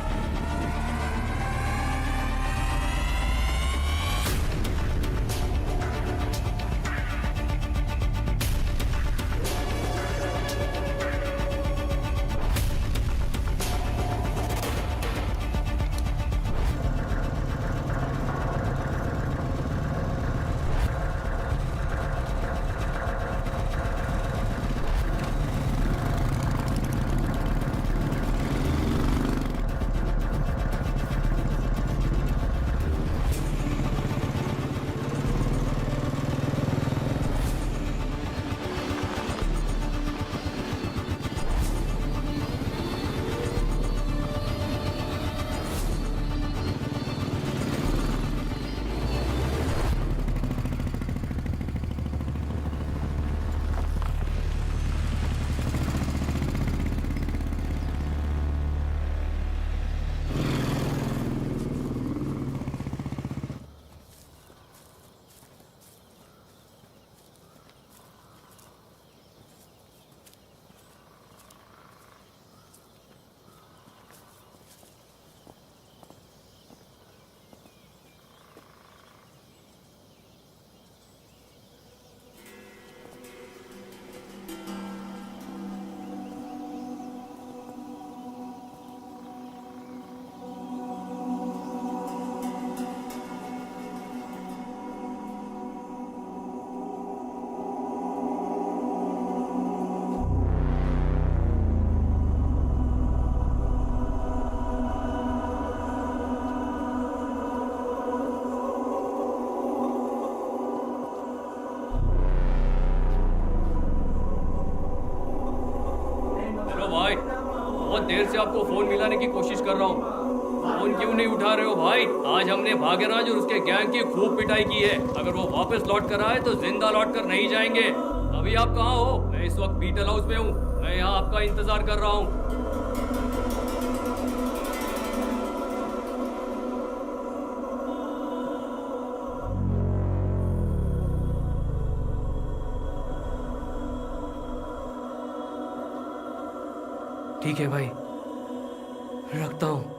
देर से आपको फोन मिलाने की कोशिश कर रहा हूँ, फोन क्यों नहीं उठा रहे हो भाई? आज हमने भाग्यराज और उसके गैंग की खूब पिटाई की है। अगर वो वापस लौट कर आए तो जिंदा लौट कर नहीं जाएंगे। अभी आप कहाँ हो? मैं इस वक्त बीटल हाउस में हूँ। मैं यहाँ आपका इंतजार कर रहा हूँ। ठीक है भाई, रखता हूँ।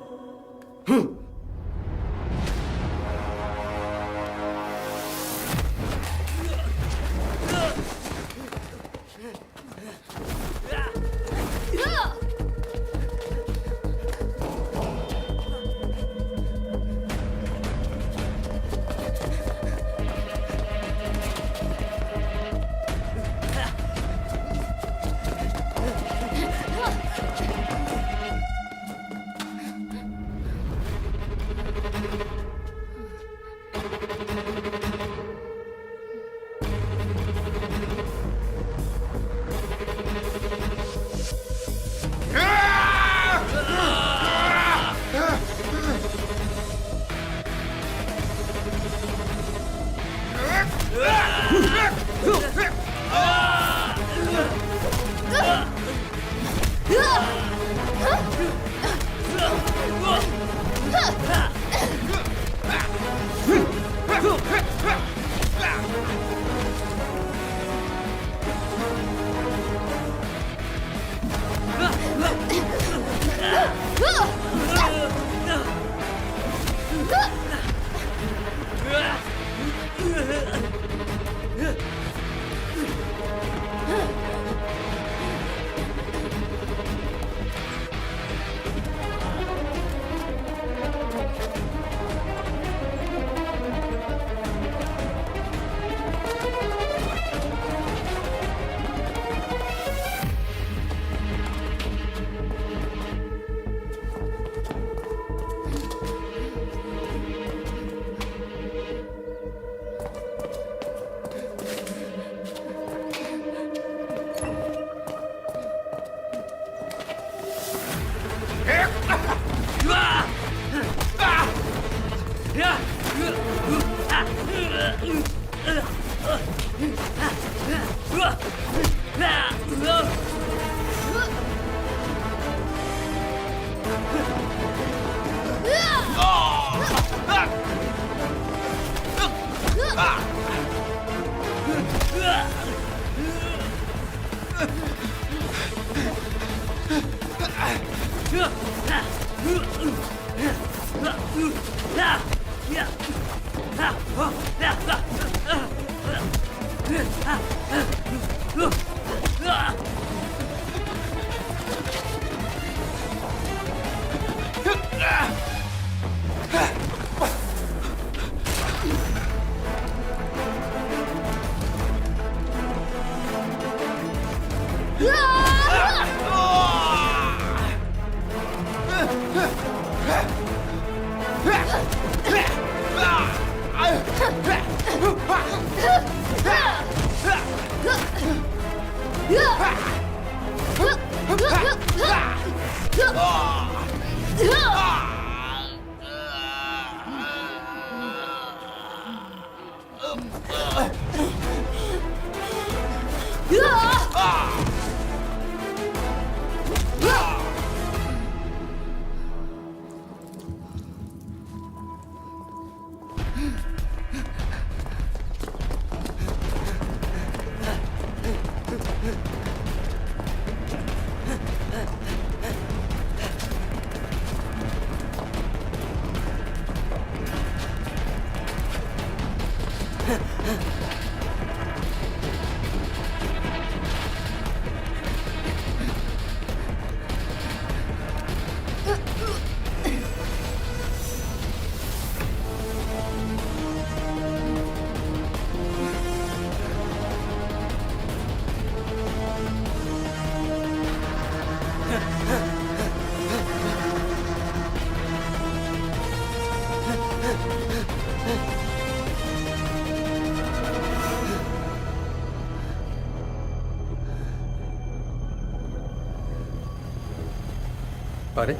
अरे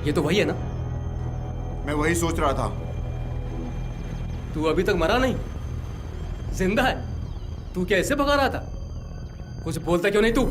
ये तो वही है ना? मैं वही सोच रहा था। तू अभी तक मरा नहीं, जिंदा है। तू क्या ऐसे भगा रहा था? कुछ बोलता क्यों नहीं तू?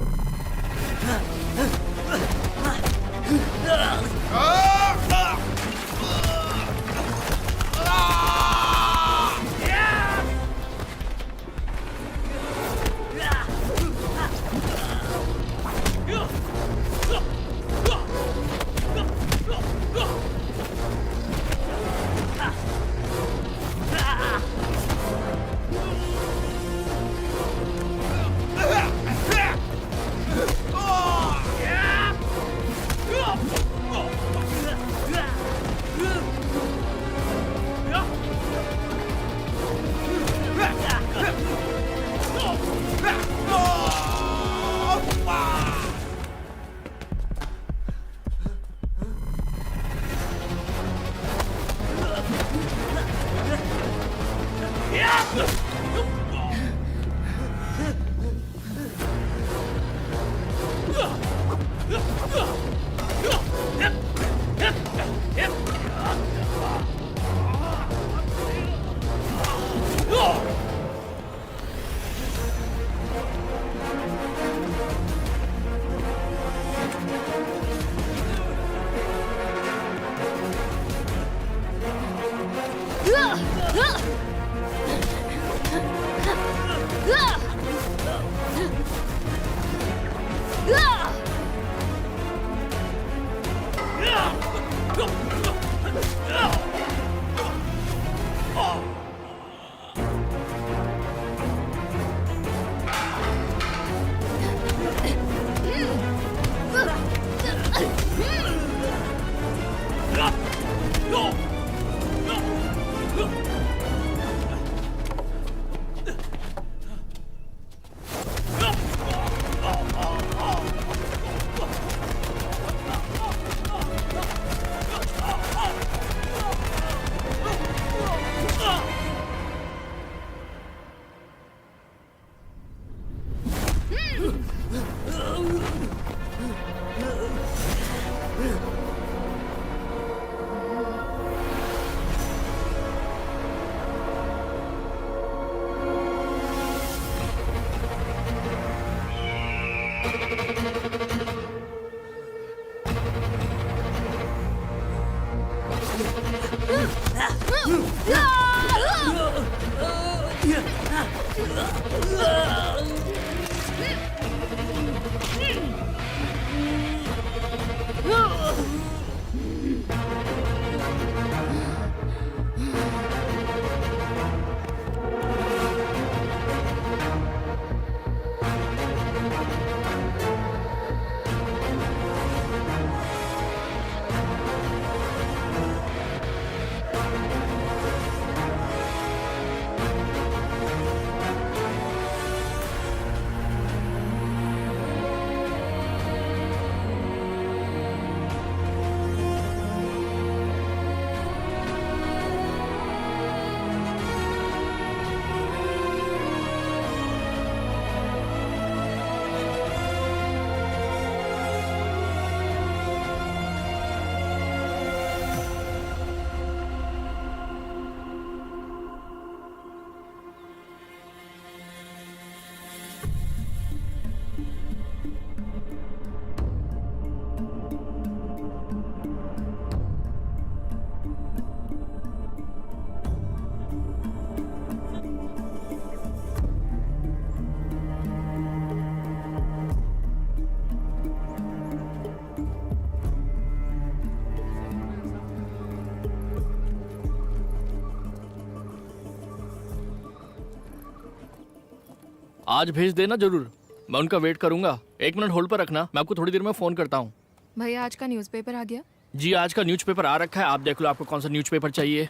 आज भेज देना जरूर, मैं उनका वेट करूंगा। 1 मिनट होल्ड पर रखना, मैं आपको थोड़ी देर में फोन करता हूँ। भैया आज का न्यूज़पेपर आ गया? जी आज का न्यूज़पेपर आ रखा है, आप देख लो आपको कौन सा न्यूज़पेपर चाहिए।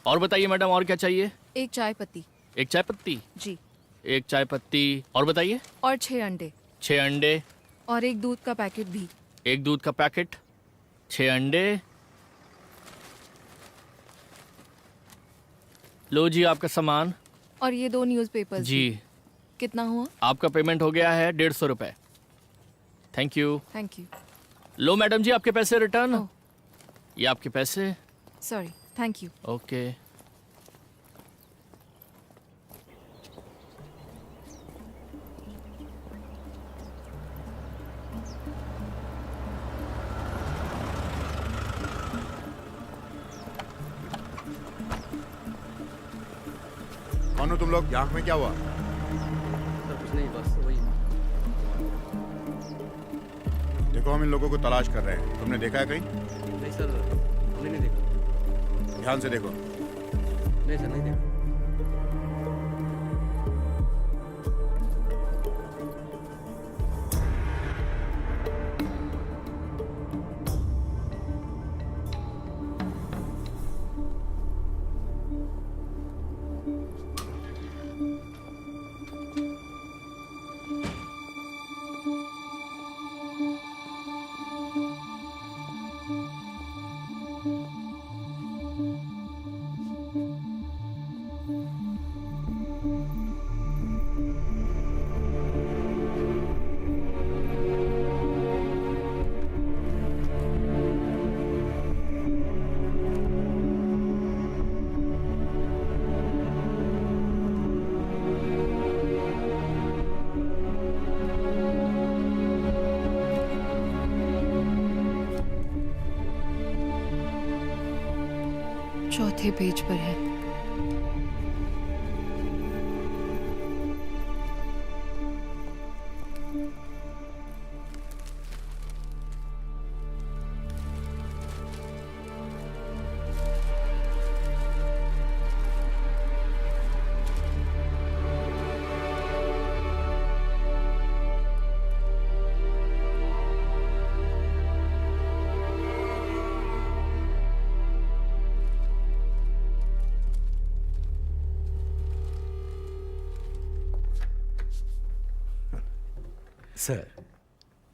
और बताइए मैडम, और क्या चाहिए? एक चाय पत्ती। एक चाय पत्ती? जी। एक चाय पत्ती, और बताइए? और 6 अंडे। 6 अंडे। और एक दूध का पैकेट भी। एक दूध का पैकेट, 6 अंडे। लो जी आपका सामान। और ये 2 न्यूज़पेपर जी। कितना हुआ? आपका पेमेंट हो गया है 150 रुपए। Thank you. Thank you. लो मैडम जी आपके पैसे रिटर्न। ये आपके पैसे। Sorry, thank you. ओके। कौन हो तुम लोग? आँख में क्या हुआ? सर कुछ नहीं, बस वही। देखो हम इन लोगों को तलाश कर रहे हैं, तुमने देखा है कहीं? नहीं सर, हमने नहीं देखा। ध्यान से देखो। नहीं सर, नहीं देखा। चौथे पेज पर है। सर,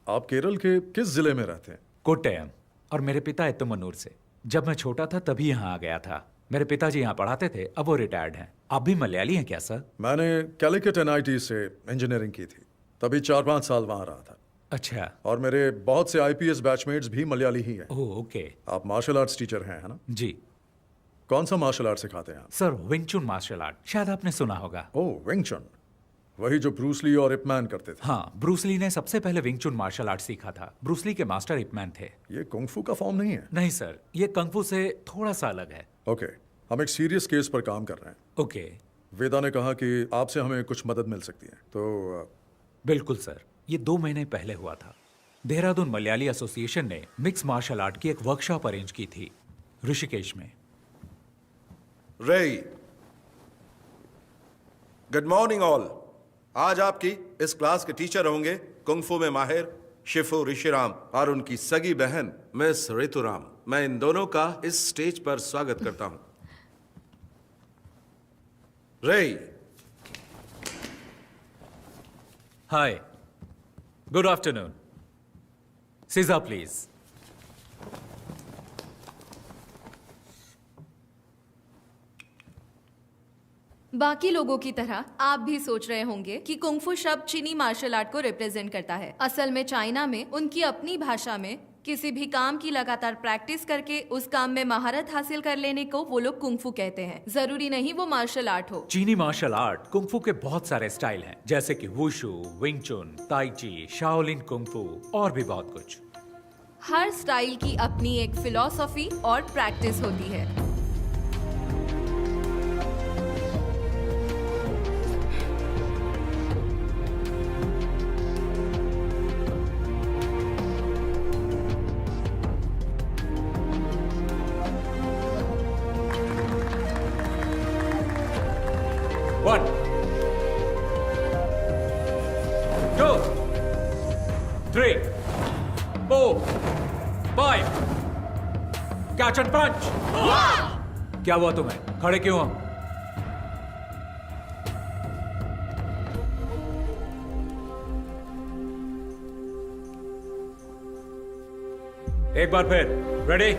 आप केरल के किस जिले में रहते हैं? कोट्टयम। और मेरे पिता एत्तमनूर से। जब मैं छोटा था तभी यहाँ आ गया था। मेरे पिताजी यहाँ पढ़ाते थे, अब वो रिटायर्ड हैं। आप भी मलयाली हैं क्या सर? मैंने कैलिकट NIT से इंजीनियरिंग की थी, तभी 4-5 साल वहाँ रहा था। अच्छा। और मेरे बहुत से IPS बैचमेट्स भी मलयाली ही हैं। Oh okay. आप मार्शल आर्ट्स टीचर हैं, है ना? जी। कौन सा मार्शल आर्ट सिखाते हैं आप? सर विंग चुन मार्शल आर्ट, शायद आपने सुना होगा। ओह विंग चुन, वही जो ब्रूस ली और इपमैन करते थे। हाँ, ब्रूस ली ने सबसे पहले विंग चुन मार्शल आर्ट सीखा था। ब्रूस ली के मास्टर इपमैन थे। ये कुंग-फू का फॉर्म नहीं है? नहीं सर, ये कंग-फू से थोड़ा सा अलग है। ओके, हम एक सीरियस केस पर काम कर रहे हैं। ओके। वेदा ने कहा कि आपसे हमें कुछ मदद मिल सकती है, तो बिल्कुल सर, ये 2 महीने पहले हुआ था। देहरादून मलयाली एसोसिएशन ने मिक्स मार्शल आर्ट की एक वर्कशॉप अरेंज की थी ऋषिकेश में। रे, गुड मॉर्निंग ऑल। आज आपकी इस क्लास के टीचर होंगे कुंग-फू में माहिर शिफू ऋषिराम और उनकी सगी बहन मिस ऋतुराम। मैं इन दोनों का इस स्टेज पर स्वागत करता हूं। रे। हाय, गुड आफ्टरनून। सीजा प्लीज। बाकी लोगों की तरह आप भी सोच रहे होंगे कि कुंग-फू शब्द चीनी मार्शल आर्ट को रिप्रेजेंट करता है। असल में चाइना में उनकी अपनी भाषा में किसी भी काम की लगातार प्रैक्टिस करके उस काम में महारत हासिल कर लेने को वो लोग कुंग-फू कहते हैं। जरूरी नहीं वो मार्शल आर्ट हो। चीनी मार्शल आर्ट कुंग-फू के बहुत सारे स्टाइल हैं, जैसे कि वुशु, विंग चुन, ताई ची, शाओलिन कुंग-फू और भी बहुत कुछ। हर स्टाइल की अपनी एक फिलॉसफी और प्रैक्टिस होती है। 5 कैच एंड पंच। क्या हुआ तुम्हें? खड़े क्यों हो? एक बार फिर। रेडी?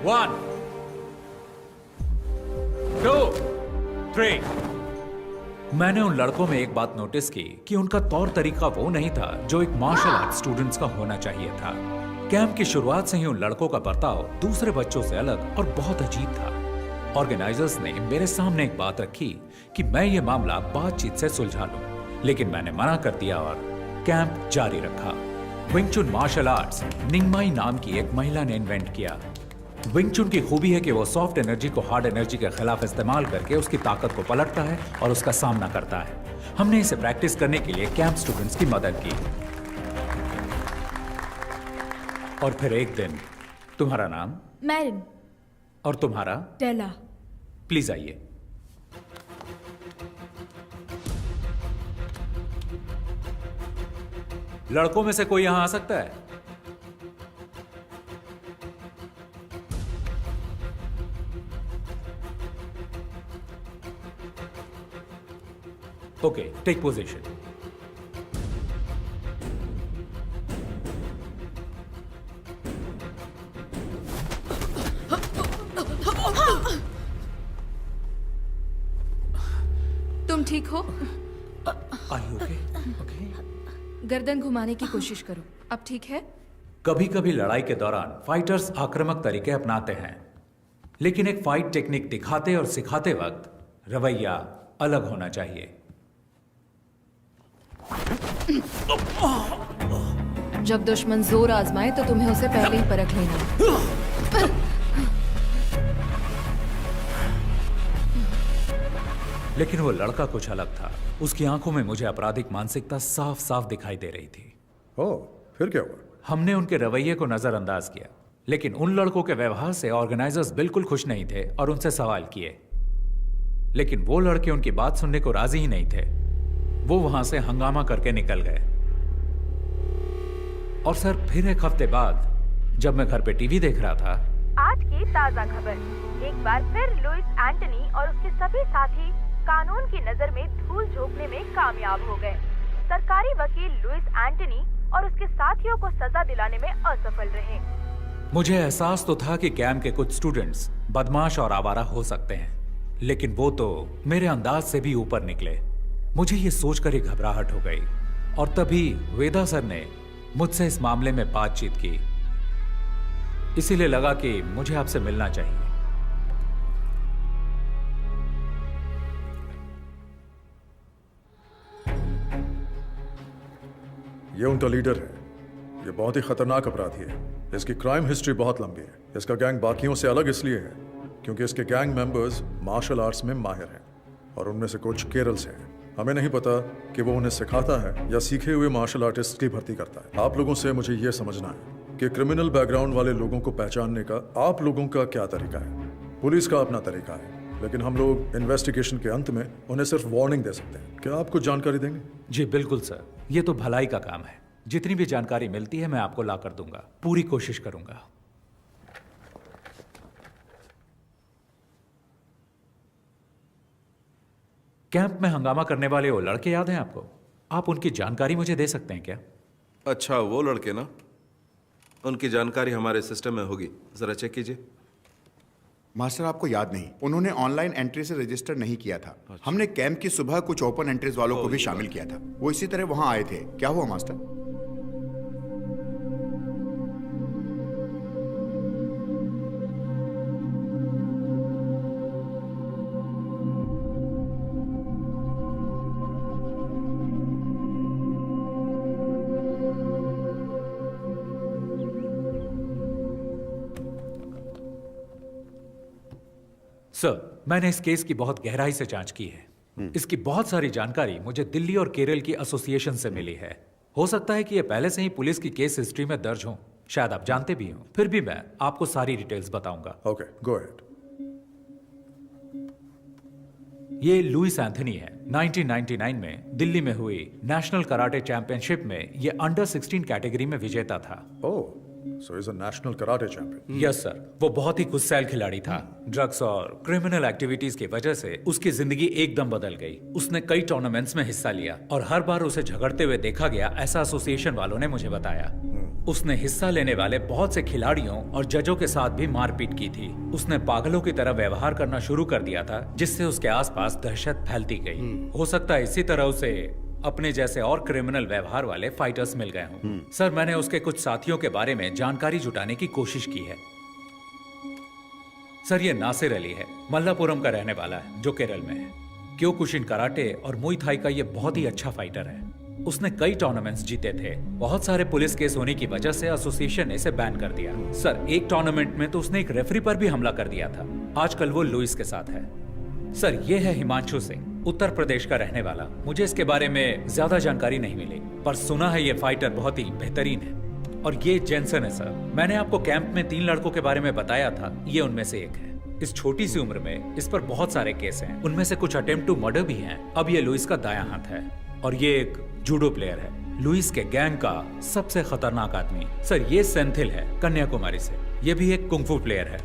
1 2 3। मैंने उन लड़कों में एक बात नोटिस की कि उनका तौर तरीका वो नहीं था जो एक मार्शल आर्ट स्टूडेंट्स का होना चाहिए था। कैंप की शुरुआत से ही उन लड़कों का बर्ताव दूसरे बच्चों से अलग और बहुत अजीब था। ऑर्गेनाइजर्स ने मेरे सामने एक बात रखी कि मैं ये मामला बातचीत से सुलझा लूं, लेकिन मैंने मना कर दिया और कैंप जारी रखा। विंग चुन मार्शल आर्ट्स निंगमाई नाम की एक महिला ने इन्वेंट किया। विंग चुन की खूबी है कि वो सॉफ्ट एनर्जी को हार्ड एनर्जी के खिलाफ इस्तेमाल करके उसकी ताकत को पलटता है और उसका सामना करता है। हमने इसे प्रैक्टिस करने के लिए कैंप स्टूडेंट्स की मदद की। और फिर एक दिन, तुम्हारा नाम? मैरिन। और तुम्हारा? टेला। प्लीज आइए। लड़कों में से कोई यहां आ सकता है? Okay, take position. तुम ठीक हो? ओके। गर्दन घुमाने की कोशिश करो। अब ठीक है? कभी कभी लड़ाई के दौरान फाइटर्स आक्रामक तरीके अपनाते हैं, लेकिन एक फाइट टेक्निक दिखाते और सिखाते वक्त रवैया अलग होना चाहिए। जब दुश्मन जोर आजमाए तो तुम्हें उसे पहले ही परख लेना। लेकिन वो लड़का कुछ अलग था। उसकी आंखों में मुझे आपराधिक मानसिकता साफ साफ दिखाई दे रही थी। ओह, फिर क्या हुआ? हमने उनके रवैये को नजरअंदाज किया, लेकिन उन लड़कों के व्यवहार से ऑर्गेनाइजर्स बिल्कुल खुश नहीं थे और उनसे सवाल किए, लेकिन वो लड़के उनकी बात सुनने को राजी ही नहीं थे। वो वहां से हंगामा करके निकल गए। और सर, फिर एक हफ्ते बाद जब मैं घर पे टीवी देख रहा था, आज की ताजा खबर, एक बार फिर लुइस एंटनी और उसके सभी साथी कानून की नजर में धूल झोंकने में कामयाब हो गए। सरकारी वकील लुइस एंटनी और उसके साथियों को सजा दिलाने में असफल रहे। मुझे एहसास तो था कि कैंप के कुछ स्टूडेंट्स बदमाश और आवारा हो सकते हैं, लेकिन वो तो मेरे अंदाज से भी ऊपर निकले। मुझे ये सोचकर ही घबराहट हो गई और तभी वेदा सर ने मुझसे इस मामले में बातचीत की। इसीलिए लगा कि मुझे आपसे मिलना चाहिए। ये उनका लीडर है। ये बहुत ही खतरनाक अपराधी है। इसकी क्राइम हिस्ट्री बहुत लंबी है। इसका गैंग बाकियों से अलग इसलिए है क्योंकि इसके गैंग मेंबर्स मार्शल आर्ट्स में माहिर हैं और उनमें से कुछ केरल से हैं। हमें नहीं पता कि वो उन्हें सिखाता है या सीखे हुए मार्शल आर्टिस्ट की भर्ती करता है। आप लोगों से मुझे यह समझना है कि क्रिमिनल बैकग्राउंड वाले लोगों को पहचानने का आप लोगों का क्या तरीका है। पुलिस का अपना तरीका है, लेकिन हम लोग इन्वेस्टिगेशन के अंत में उन्हें सिर्फ वार्निंग दे सकते हैं। क्या आप कुछ जानकारी देंगे? जी बिल्कुल सर, ये तो भलाई का काम है। जितनी भी जानकारी मिलती है मैं आपको ला कर दूंगा। पूरी कोशिश करूंगा। कैंप में हंगामा करने वाले वो लड़के याद हैं आपको? आप उनकी जानकारी मुझे दे सकते हैं क्या? अच्छा, वो लड़के ना, उनकी जानकारी हमारे सिस्टम में होगी, जरा चेक कीजिए। मास्टर, आपको याद नहीं, उन्होंने ऑनलाइन एंट्री से रजिस्टर नहीं किया था। हमने कैंप की सुबह कुछ ओपन एंट्रीज वालों को भी शामिल किया था। वो इसी तरह वहां आए थे। क्या हुआ मास्टर? सर, मैंने इस केस की बहुत गहराई से जांच की है। इसकी बहुत सारी जानकारी मुझे दिल्ली और केरल की एसोसिएशन से मिली है। हो सकता है कि ये पहले से ही पुलिस की केस हिस्ट्री में दर्ज हो, शायद आप जानते भी हो। फिर भी मैं आपको सारी डिटेल्स बताऊंगा। Okay, go ahead. ये लुइस एंथनी है। 1999 में दिल्ली में हुई नेशनल कराटे चैंपियनशिप में ये अंडर 16 कैटेगरी में विजेता था। Oh, so he's a national karate champion. Yes sir, वो बहुत ही गुस्सैल खिलाड़ी था। ड्रग्स और क्रिमिनल एक्टिविटीज की वजह से उसकी जिंदगी एकदम बदल गई। उसने कई टूर्नामेंट्स में हिस्सा लिया और हर बार उसे झगड़ते हुए देखा गया, ऐसा एसोसिएशन वालों ने मुझे बताया। उसने हिस्सा लेने वाले बहुत से खिलाड़ियों और जजों के साथ भी मारपीट की थी। उसने पागलों की तरह व्यवहार करना शुरू कर दिया था, जिससे उसके आसपास दहशत फैलती गई। हो सकता है इसी तरह उसे अपने जैसे और क्रिमिनल व्यवहार वाले फाइटर्स मिल गए हों। सर, मैंने उसके कुछ साथियों के बारे में जानकारी जुटाने की कोशिश की है। सर, ये नासिर अली है, मल्लापुरम का रहने वाला है, जो केरल में है। क्योकुशिन कराटे और मुई थाई का ये बहुत ही अच्छा फाइटर है। उसने कई टूर्नामेंट्स जीते थे। बहुत सारे पुलिस केस होने की वजह से एसोसिएशन ने इसे बैन कर दिया। सर, एक टूर्नामेंट में तो उसने एक रेफरी पर भी हमला कर दिया था। आजकल वो लुइस के साथ है। सर, ये है हिमांशु सिंह, उत्तर प्रदेश का रहने वाला। मुझे इसके बारे में ज्यादा जानकारी नहीं मिली, पर सुना है ये फाइटर बहुत ही बेहतरीन है। और ये जेंसन है सर, मैंने आपको कैंप में 3 लड़कों के बारे में बताया था, ये उनमें से एक है। इस छोटी सी उम्र में इस पर बहुत सारे केस हैं, उनमें से कुछ अटेम्प्ट टू मर्डर भी हैं। अब ये लुइस का दायां हाथ है और ये एक जूडो प्लेयर है। लुइस के गैंग का सबसे खतरनाक आदमी सर ये सेंथिल है, कन्याकुमारी से। ये भी एक कुंफू प्लेयर है।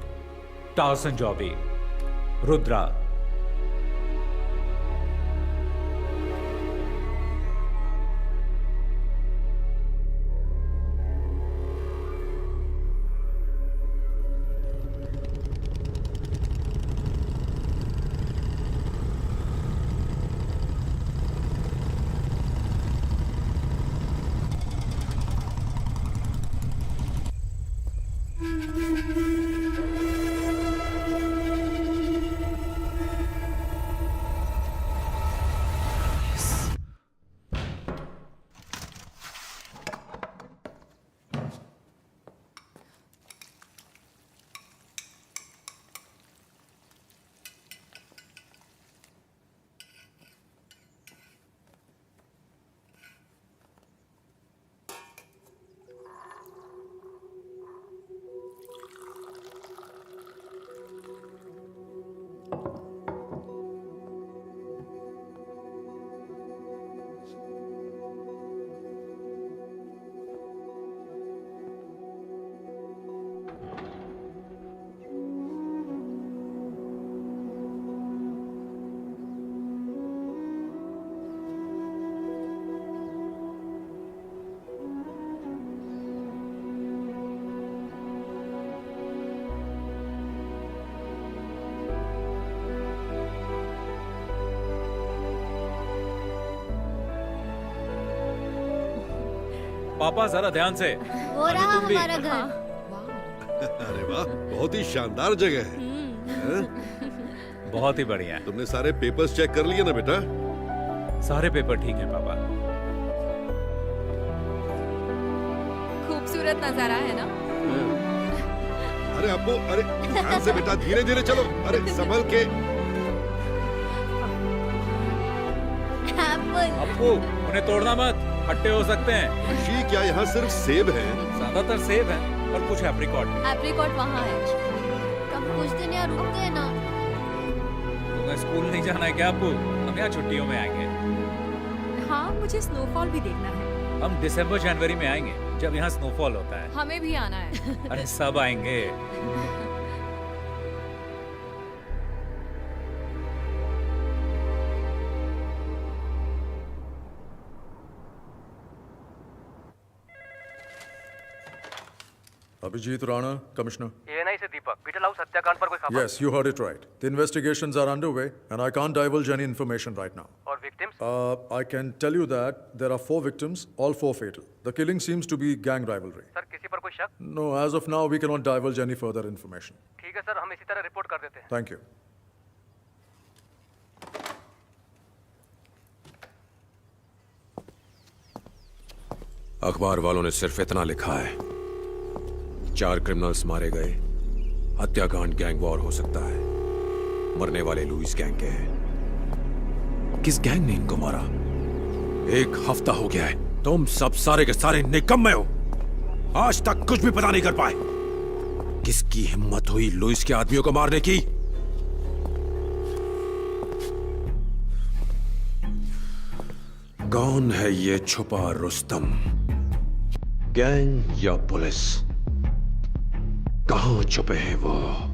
टाउसन जॉबी, रुद्रा। पापा जरा ध्यान से। वो रहा हमारा घर। अरे वाह, बहुत ही शानदार जगह है। बहुत ही बढ़िया। तुमने सारे पेपर्स चेक कर लिए ना बेटा? सारे पेपर ठीक है पापा। खूबसूरत नजारा है ना? अरे अप्पू, अरे ध्यान से बेटा, धीरे धीरे चलो। अरे संभल के। अप्पू, उन्हें तोड़ना मत, खट्टे हो सकते हैं। ऋषि, क्या यहाँ सिर्फ सेब है? ज्यादातर सेब है और कुछ एप्रिकॉट। एप्रिकॉट वहाँ है। कब कुछ दिन यहाँ रुकते हैं ना। तुम्हें स्कूल नहीं जाना है क्या अप्पू? हम यहाँ छुट्टियों में आएंगे। हाँ, मुझे स्नोफॉल भी देखना है। हम दिसंबर जनवरी में आएंगे, जब यहाँ स्नोफॉल होता है। हमें भी आना है। अरे सब आएंगे। Abhijit Rana, Commissioner. ANI से दीपक, बीटल हाउस हत्याकांड पर कोई खबर? Yes, you heard it right. The investigations are underway, and I can't divulge any information right now. और victims? I can tell you that there are 4 victims, all 4 fatal. The killing seems to be gang rivalry. Sir, किसी पर कोई शक? No, as of now, we cannot divulge any further information. ठीक है sir, हम इसी तरह रिपोर्ट कर देते हैं। Thank you. अखबार वालों ने सिर्फ इतना लिखा है, 4 क्रिमिनल्स मारे गए, हत्याकांड गैंग वॉर हो सकता है, मरने वाले लुइस गैंग के हैं। किस गैंग ने इनको मारा? 1 हफ्ता हो गया है, तुम सब सारे के सारे निकम्मे हो, आज तक कुछ भी पता नहीं कर पाए। किसकी हिम्मत हुई लुइस के आदमियों को मारने की? कौन है ये छुपा रुस्तम? गैंग या पुलिस? कहां छुपे हैं वो?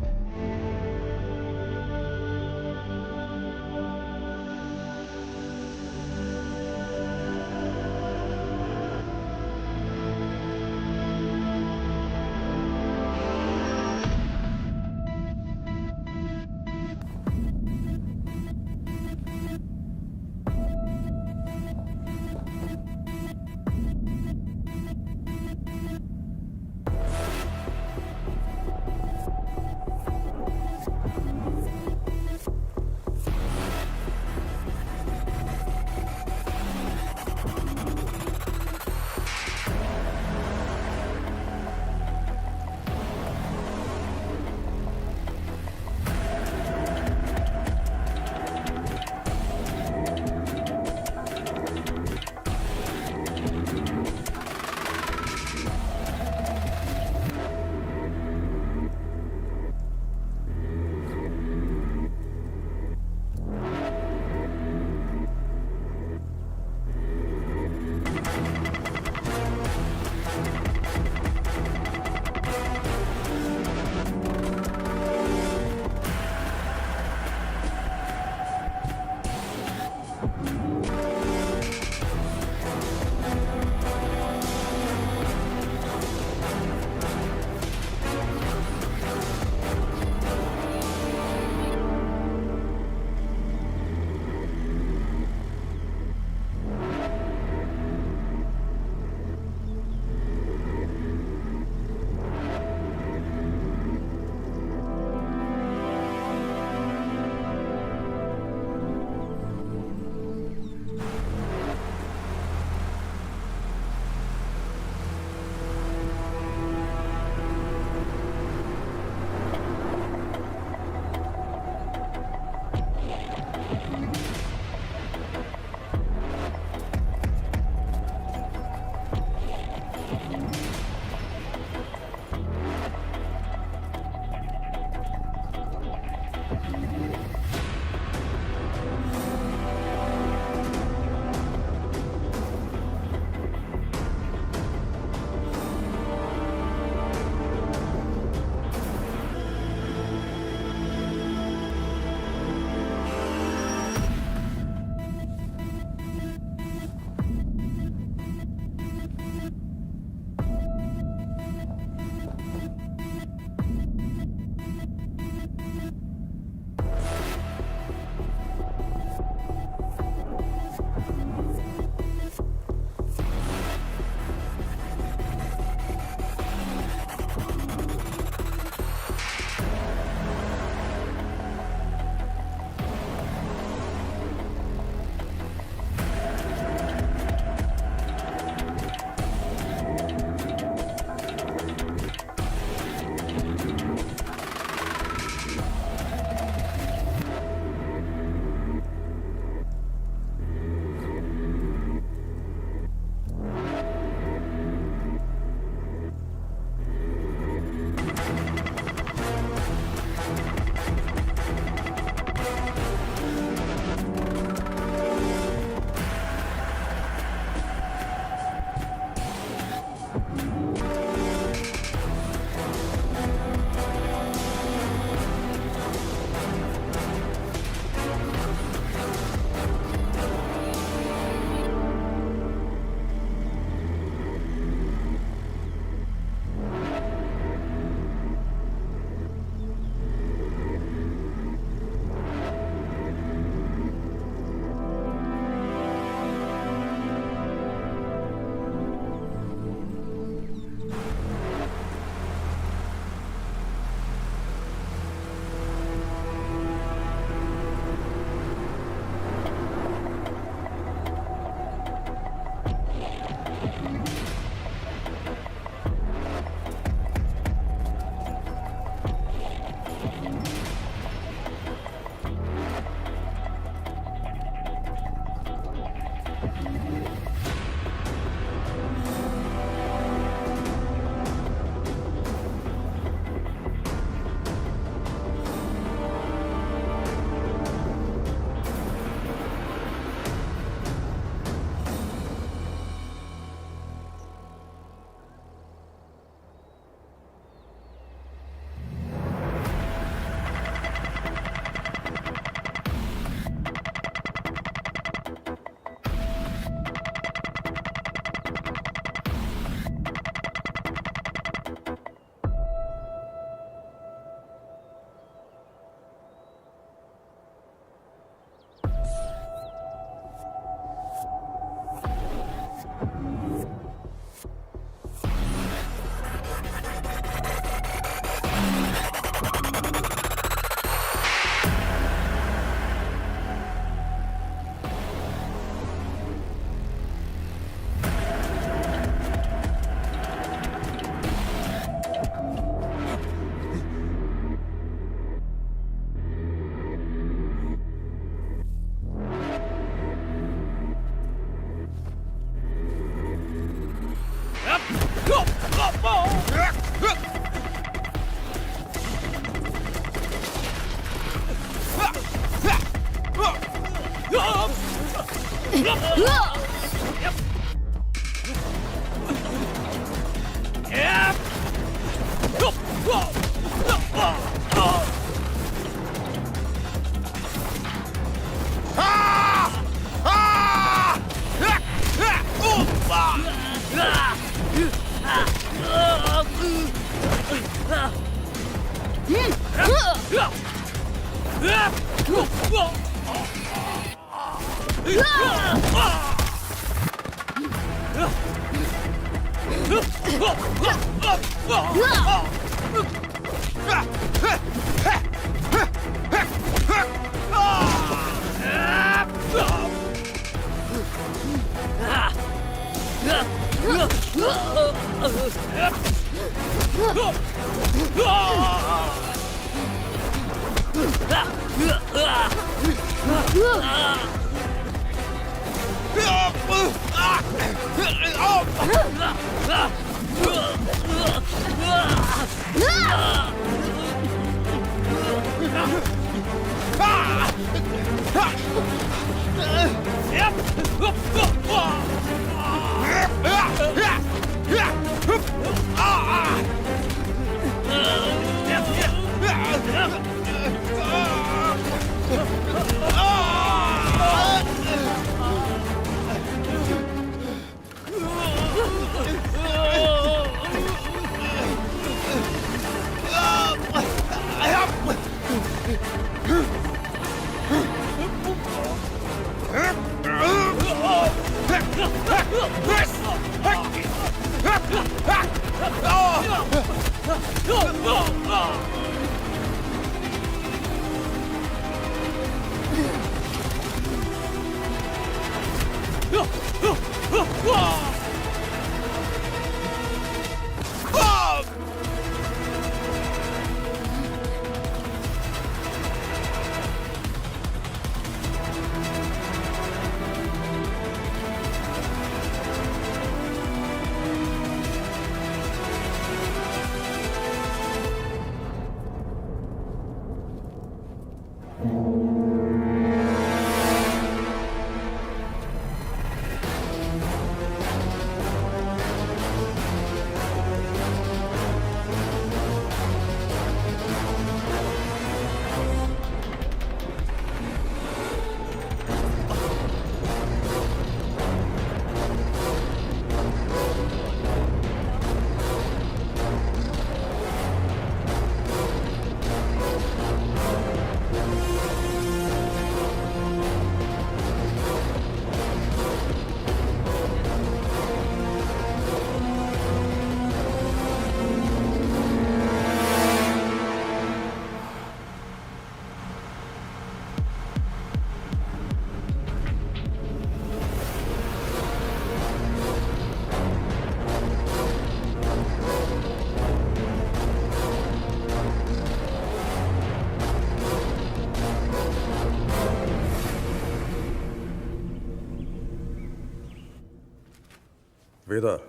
Veda,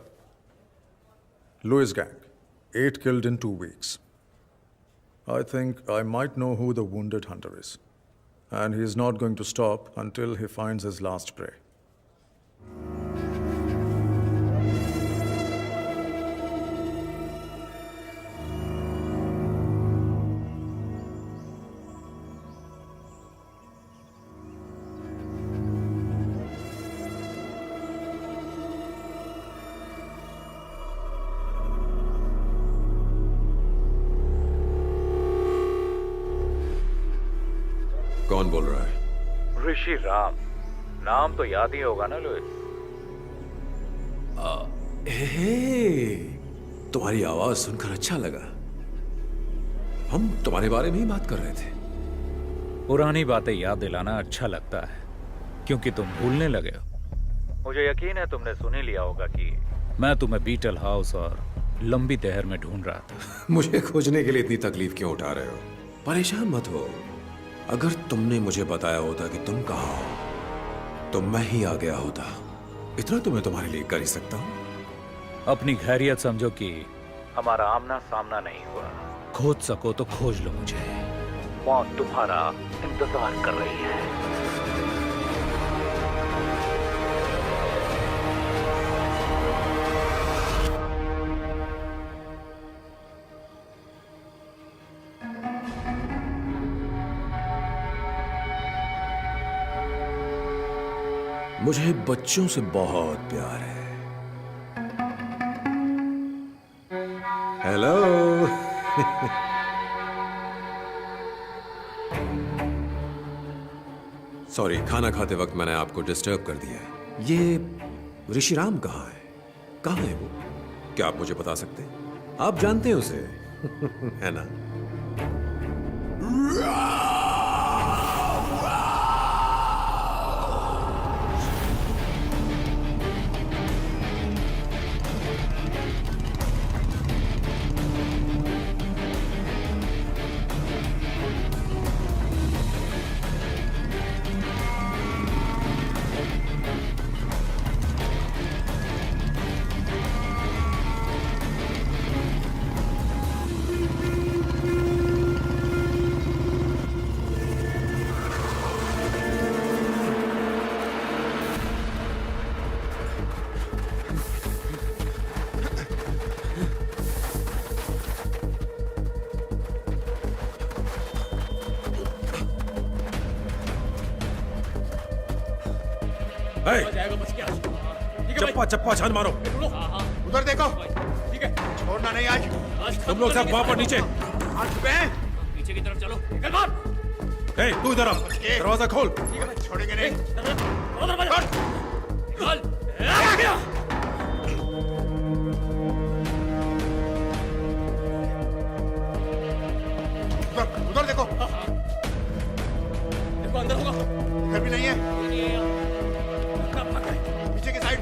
Lewis gang, 8 killed in 2 weeks. I think I might know who the wounded hunter is. And he is not going to stop until he finds his last prey. कौन बोल रहा है? ऋषि राम। नाम तो याद ही होगा ना लुइस? तुम्हारी आवाज सुनकर अच्छा लगा। हम तुम्हारे बारे में ही बात कर रहे थे। पुरानी बातें याद दिलाना अच्छा लगता है, क्योंकि तुम भूलने लगे हो। मुझे यकीन है तुमने सुन ही लिया होगा कि मैं तुम्हें बीटल हाउस और लंबी तहर में ढूंढ रहा था। मुझे खोजने के लिए इतनी तकलीफ क्यों उठा रहे हो? परेशान मत हो। अगर तुमने मुझे बताया होता कि तुम कहाँ हो तो मैं ही आ गया होता। इतना तो मैं तुम्हारे लिए कर ही सकता हूँ। अपनी खैरियत समझो कि हमारा आमना सामना नहीं हुआ। खोज सको तो खोज लो मुझे। मौत तुम्हारा इंतजार कर रही है। मुझे बच्चों से बहुत प्यार है। हेलो। सॉरी, खाना खाते वक्त मैंने आपको डिस्टर्ब कर दिया। ये ऋषिराम कहाँ है? कहाँ है वो? क्या आप मुझे बता सकते हैं? आप जानते हैं उसे है ना? चप्पा चप्पा छान मारो। उधर देखो। ठीक है, छोड़ना नहीं आज। तुम लोग सब वहां पर नीचे। पीछे की तरफ चलो। निकल बाहर। ए, तू इधर आ। दरवाजा खोल। छोड़ेंगे नहीं। उधर देखो। देखो अंदर होगा। इधर भी नहीं है। पीछे की साइड।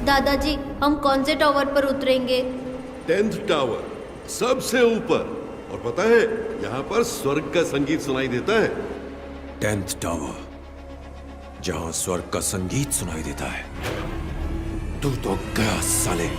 दादाजी, हम कौन से टावर पर उतरेंगे? 10th टावर, सबसे ऊपर। और पता है, यहाँ पर स्वर्ग का संगीत सुनाई देता है। 10th टावर, जहां स्वर्ग का संगीत सुनाई देता है। तू तो गया साले।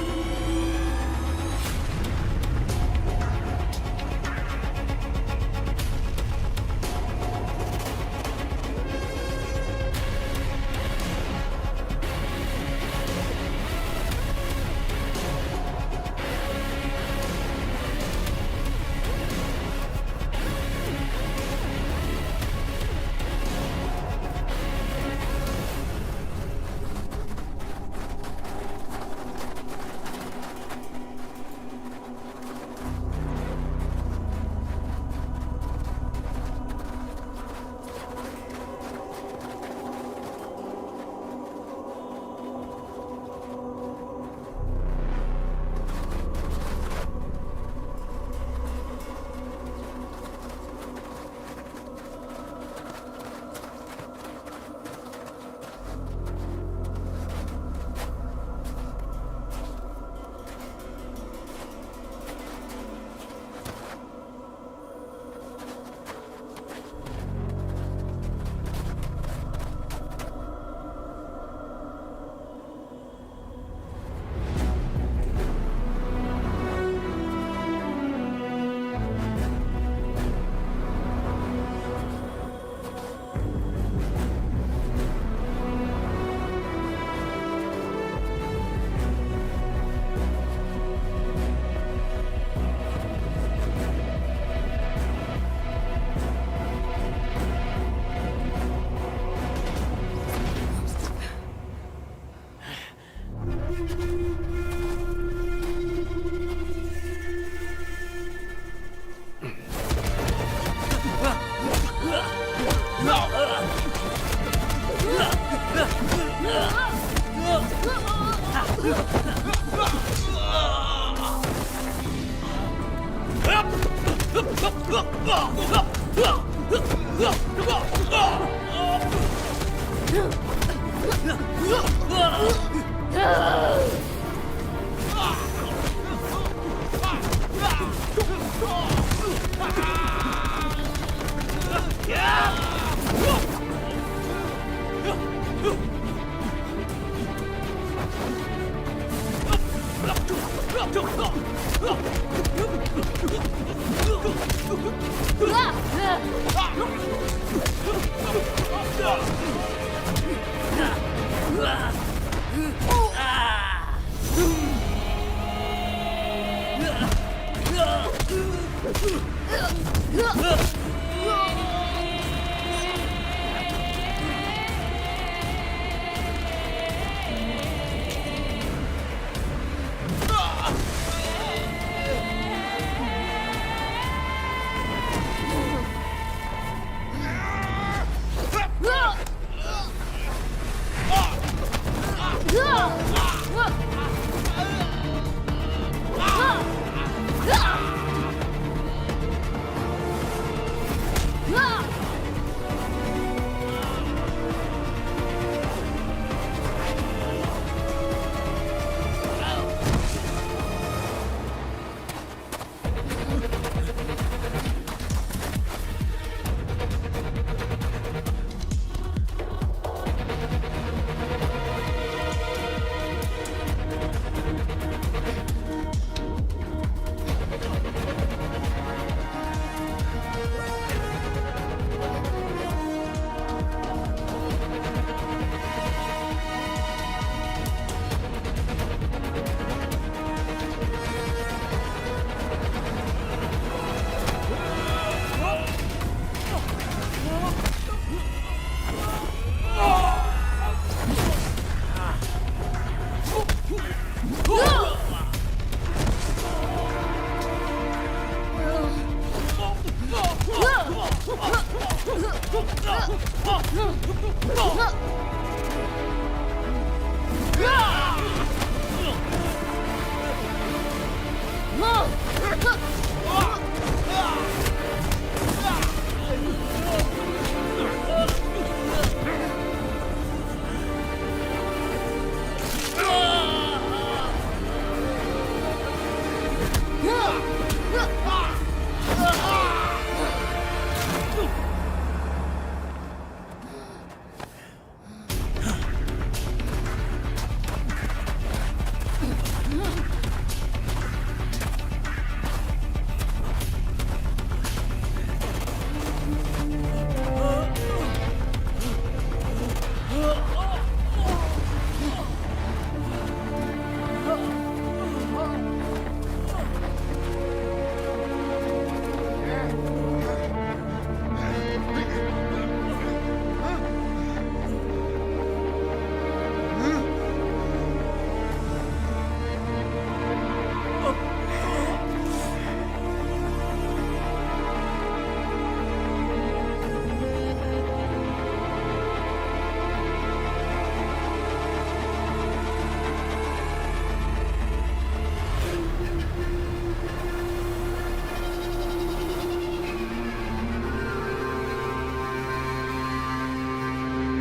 Yeah!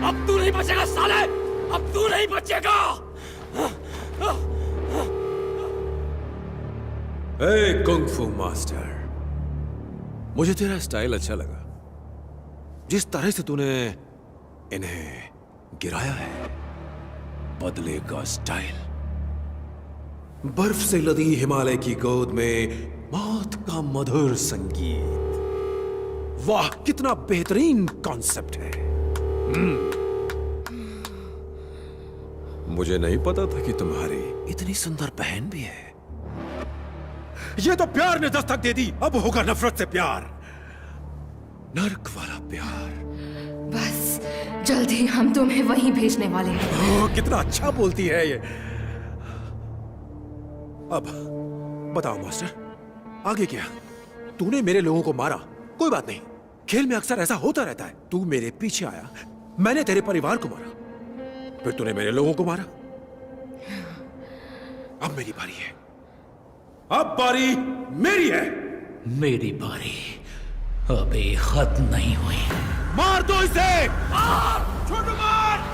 अब तू नहीं बचेगा साले, अब तू नहीं बचेगा। ए कुंग-फू मास्टर, मुझे तेरा स्टाइल अच्छा लगा। जिस तरह से तूने इन्हें गिराया है, बदले का स्टाइल। बर्फ से लदी हिमालय की गोद में मौत का मधुर संगीत। वाह, कितना बेहतरीन कॉन्सेप्ट है। मुझे नहीं पता था कि तुम्हारी इतनी सुंदर बहन भी है। ये तो प्यार ने दस्तक दे दी, अब होगा नफरत से प्यार। नर्क वाला प्यार। बस जल्दी हम तुम्हें वहीं भेजने वाले हैं। कितना अच्छा बोलती है ये। अब बताओ मास्टर, आगे क्या? तूने मेरे लोगों को मारा, कोई बात नहीं, खेल में अक्सर ऐसा होता रहता है। तू मेरे पीछे आया, मैंने तेरे परिवार को मारा, फिर तूने मेरे लोगों को मारा। अब मेरी बारी है, अब बारी मेरी है। मेरी बारी अभी खत्म नहीं हुई। मार दो इसे! मार! छोटू मार!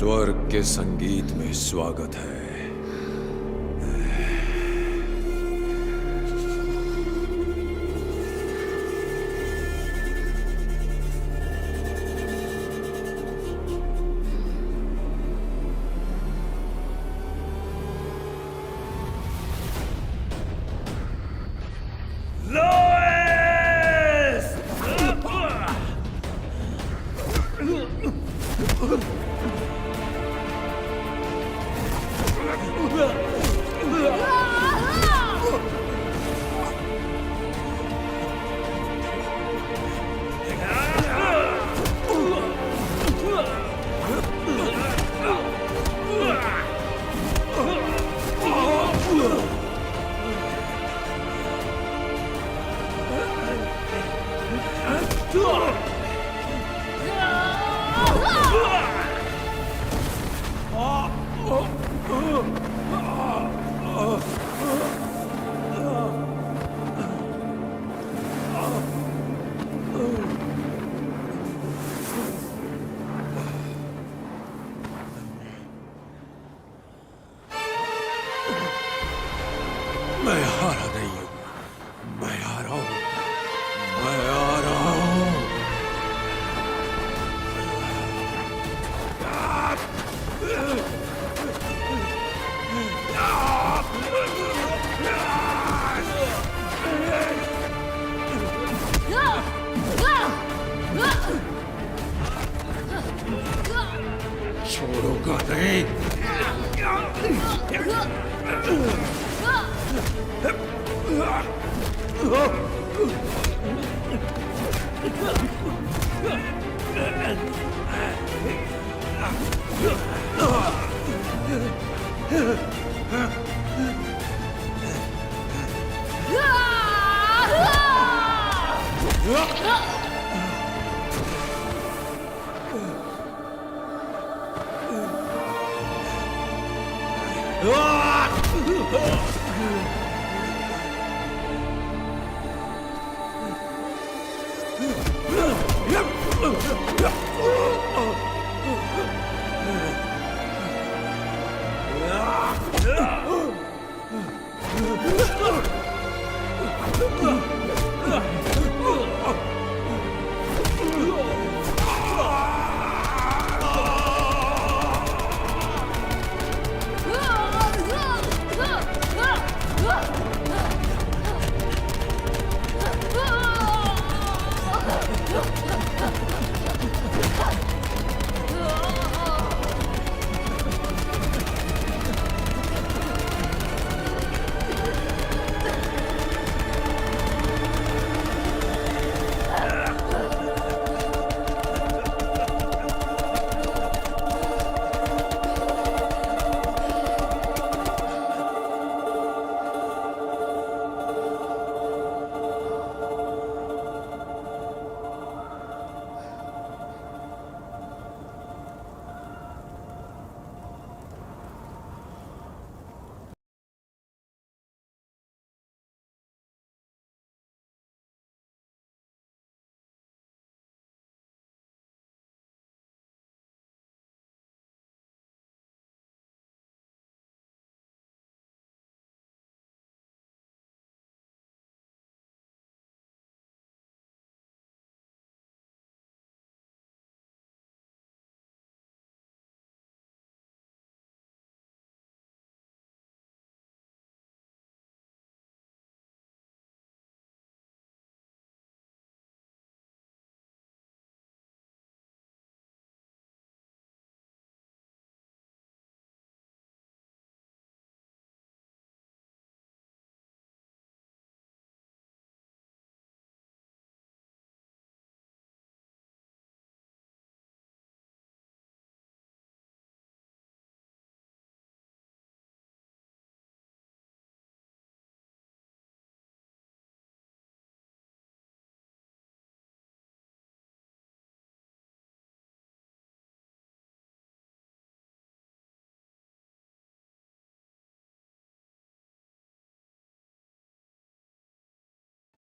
स्वर्ग के संगीत में स्वागत है। मैं हारा नहीं हूं, मैं आ रहा हूं, मैं आ रहा हूं। छोड़ूंगा नहीं। Ah!